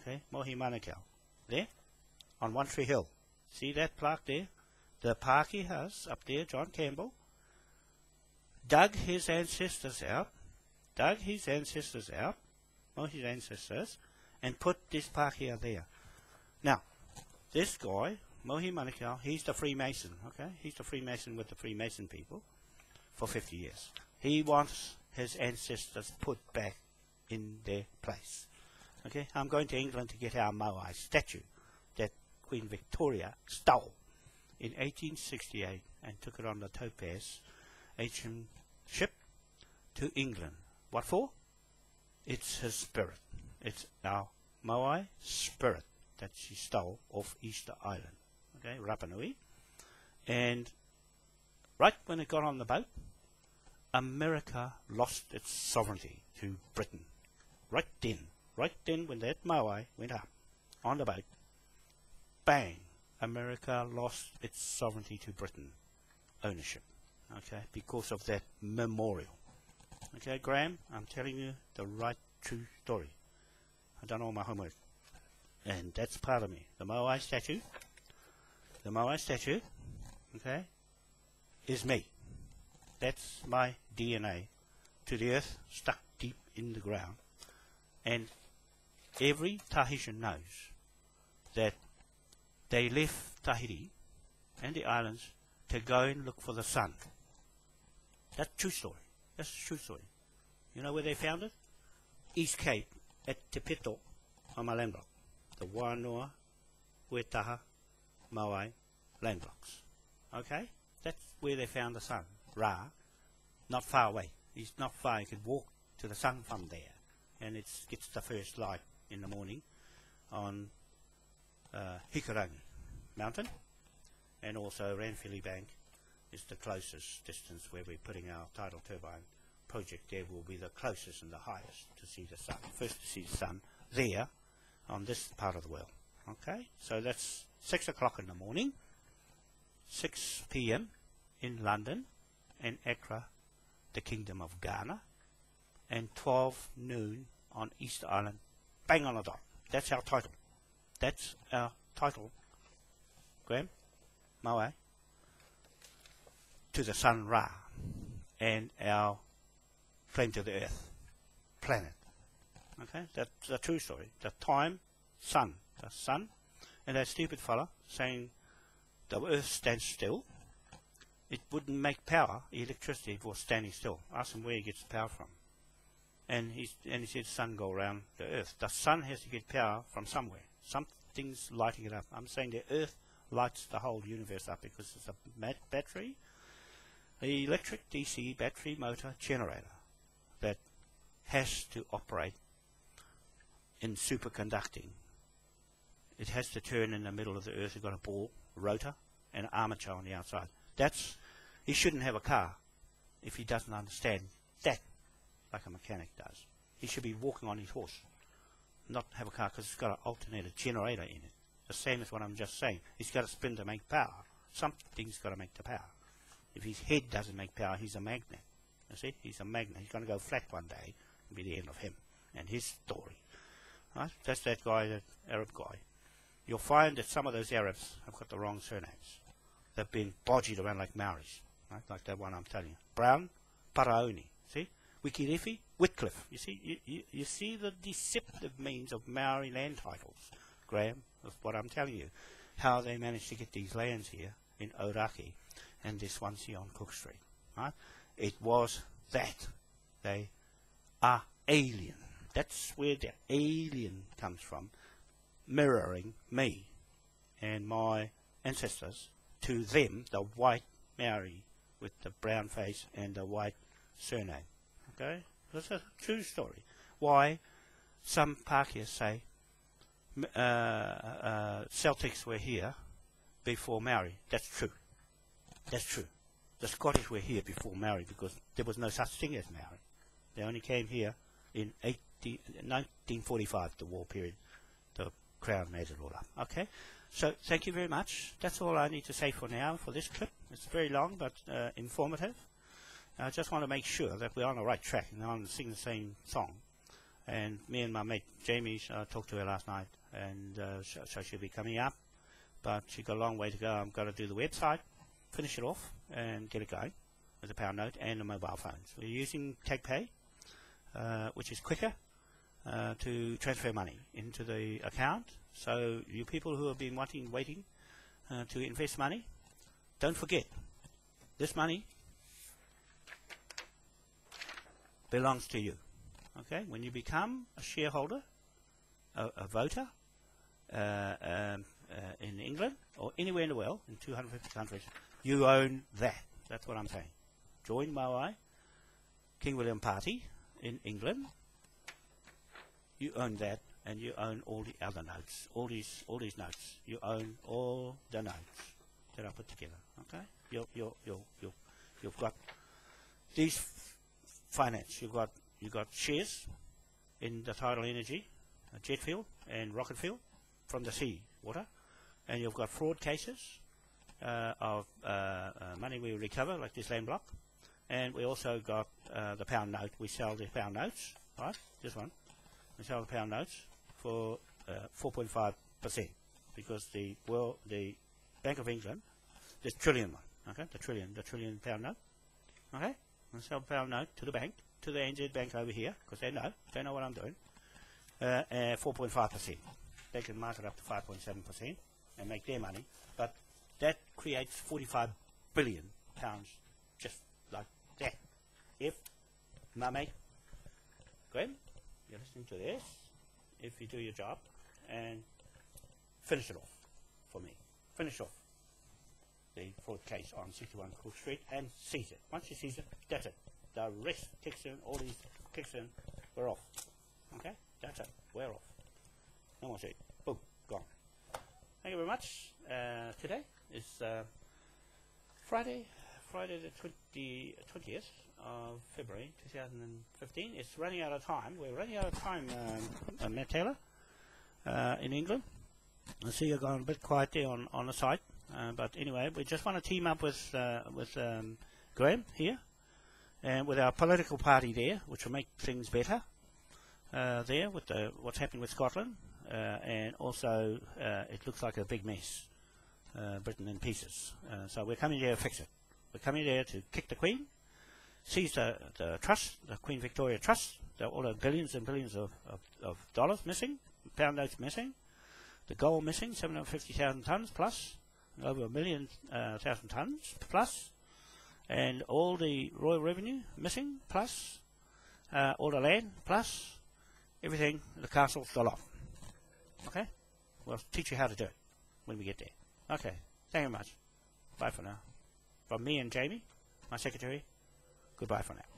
okay, Mohi Manukau, there, on One Tree Hill. See that plaque there? The Pākehā House up there, John Campbell, dug his ancestors out, Mohi's ancestors, and put this Pākehā there. Now, this guy, Mohi Manukau, he's the Freemason, okay? He's the Freemason with the Freemason people for 50 years. He wants his ancestors put back in their place. Okay, I'm going to England to get our Moai statue that Queen Victoria stole in 1868 and took it on the Topaz HM ship to England. What for? It's his spirit. It's our Moai spirit that she stole off Easter Island, okay, Rapa Nui. And right when it got on the boat, America lost its sovereignty to Britain. Right then when that Moai went up on the boat, bang, America lost its sovereignty to Britain, ownership, okay, because of that memorial. Okay, Graeme, I'm telling you the right, true story. I've done all my homework, and that's part of me. The Moai statue, okay, is me. That's my DNA to the earth, stuck deep in the ground. And every Tahitian knows that they left Tahiti and the islands to go and look for the sun. That's true story. That's a true story. You know where they found it? East Cape at Te Pito on my land block. The Wanoa, Wetaha, Moai land blocks. Okay? That's where they found the sun. Ra, not far away. He's not far. You could walk to the sun from there. And it gets the first light in the morning on Hikarangi Mountain. And also Ranfili Bank is the closest distance where we're putting our tidal turbine project. There will be the closest and the highest to see the sun. First to see the sun there on this part of the world. Okay, so that's 6 o'clock in the morning, 6 p.m. in London and Accra, the Kingdom of Ghana, and 12 noon on Easter Island, bang on the dot. That's our title. That's our title, Graeme, Moai, to the sun Ra, and our claim to the earth, planet. Okay, that's a true story. The time, sun, the sun, and that stupid fella saying the earth stands still. It wouldn't make power, electricity, if it was standing still. Ask him where he gets power from. And he said, sun go around the earth. The sun has to get power from somewhere. Something's lighting it up. I'm saying the earth lights the whole universe up because it's a battery, an electric DC battery motor generator that has to operate in superconducting. It has to turn in the middle of the earth. It's got a ball, rotor, and an armature on the outside. He shouldn't have a car if he doesn't understand that like a mechanic does. He should be walking on his horse, not have a car, because it's got an alternator generator in it. The same as what I'm just saying. He's got to spin to make power. Something's got to make the power. If his head doesn't make power, he's a magnet. You see? He's a magnet. He's going to go flat one day and be the end of him and his story. Right? That's that guy, that Arab guy. You'll find that some of those Arabs have got the wrong surnames. They've been bodged around like Maoris, right? Like that one I'm telling you. Brown, Paraoni. See? Wikirifi, Whitcliffe. You see, you see the deceptive means of Maori land titles, Graeme, of what I'm telling you. How they managed to get these lands here in Aoraki and this one's here on Cook Street. Right? It was that. They are alien. That's where the alien comes from, mirroring me and my ancestors to them, the white Maori with the brown face and the white surname. Okay? That's a true story. Why some Pākehā say Celtics were here before Maori. That's true. That's true. The Scottish were here before Maori because there was no such thing as Maori. They only came here in 1945, the war period. The Crown made it all up. Okay? So thank you very much. That's all I need to say for now for this clip. It's very long but informative. I just want to make sure that we're on the right track and I'm singing the same song. And me and my mate Jamie, I talked to her last night, and so she'll be coming up. But she's got a long way to go. I've got to do the website, finish it off, and get it going with a pound note and the mobile phones. We're using TagPay, which is quicker to transfer money into the account. So you people who have been waiting to invest money, don't forget, this money belongs to you. Okay, when you become a shareholder, a voter in England or anywhere in the world, in 250 countries, you own that. That's what I'm saying. Join MOAI King William Party in England. You own that, and you own all the other notes, all these notes. You own all the notes that I put together. Okay, you've got these finance. You got shares in the tidal energy, jet fuel and rocket fuel from the sea water, and you've got fraud cases of money we recover, like this land block, and we also got the pound note. We sell the pound notes, right? This one, we sell the pound notes for 4.5% because the Bank of England, this trillion one, okay, the trillion pound note, okay, we sell the pound note to the bank. To the NZ Bank over here, because they know what I'm doing, 4.5%. They can mark it up to 5.7% and make their money, but that creates 45 billion pounds just like that. If, my mate, Graeme, you're listening to this, if you do your job and finish it off for me, finish off the fraud case on 61 Cook Street and seize it. Once you seize it, that's it. The rest kicks in, all these kicks in, we're off. Okay? That's it. We're off. No more shit. Boom. Gone. Thank you very much. Today is Friday the 20th of February 2015. It's running out of time. We're running out of time, Matt Taylor, in England. I see you're going a bit quiet there on the site. But anyway, we just want to team up with Graeme here. And with our political party there, which will make things better there with what's happening with Scotland, and also it looks like a big mess, Britain in pieces. So we're coming there to fix it. We're coming there to kick the Queen, seize the trust, the Queen Victoria Trust, all the billions and billions of dollars missing, pound notes missing, the gold missing, 750,000 tonnes plus, over 1,000,000 tonnes plus, and all the royal revenue missing, plus all the land, plus everything, the castle, the lot. Okay? We'll teach you how to do it when we get there. Okay. Thank you very much. Bye for now. From me and Jamie, my secretary, goodbye for now.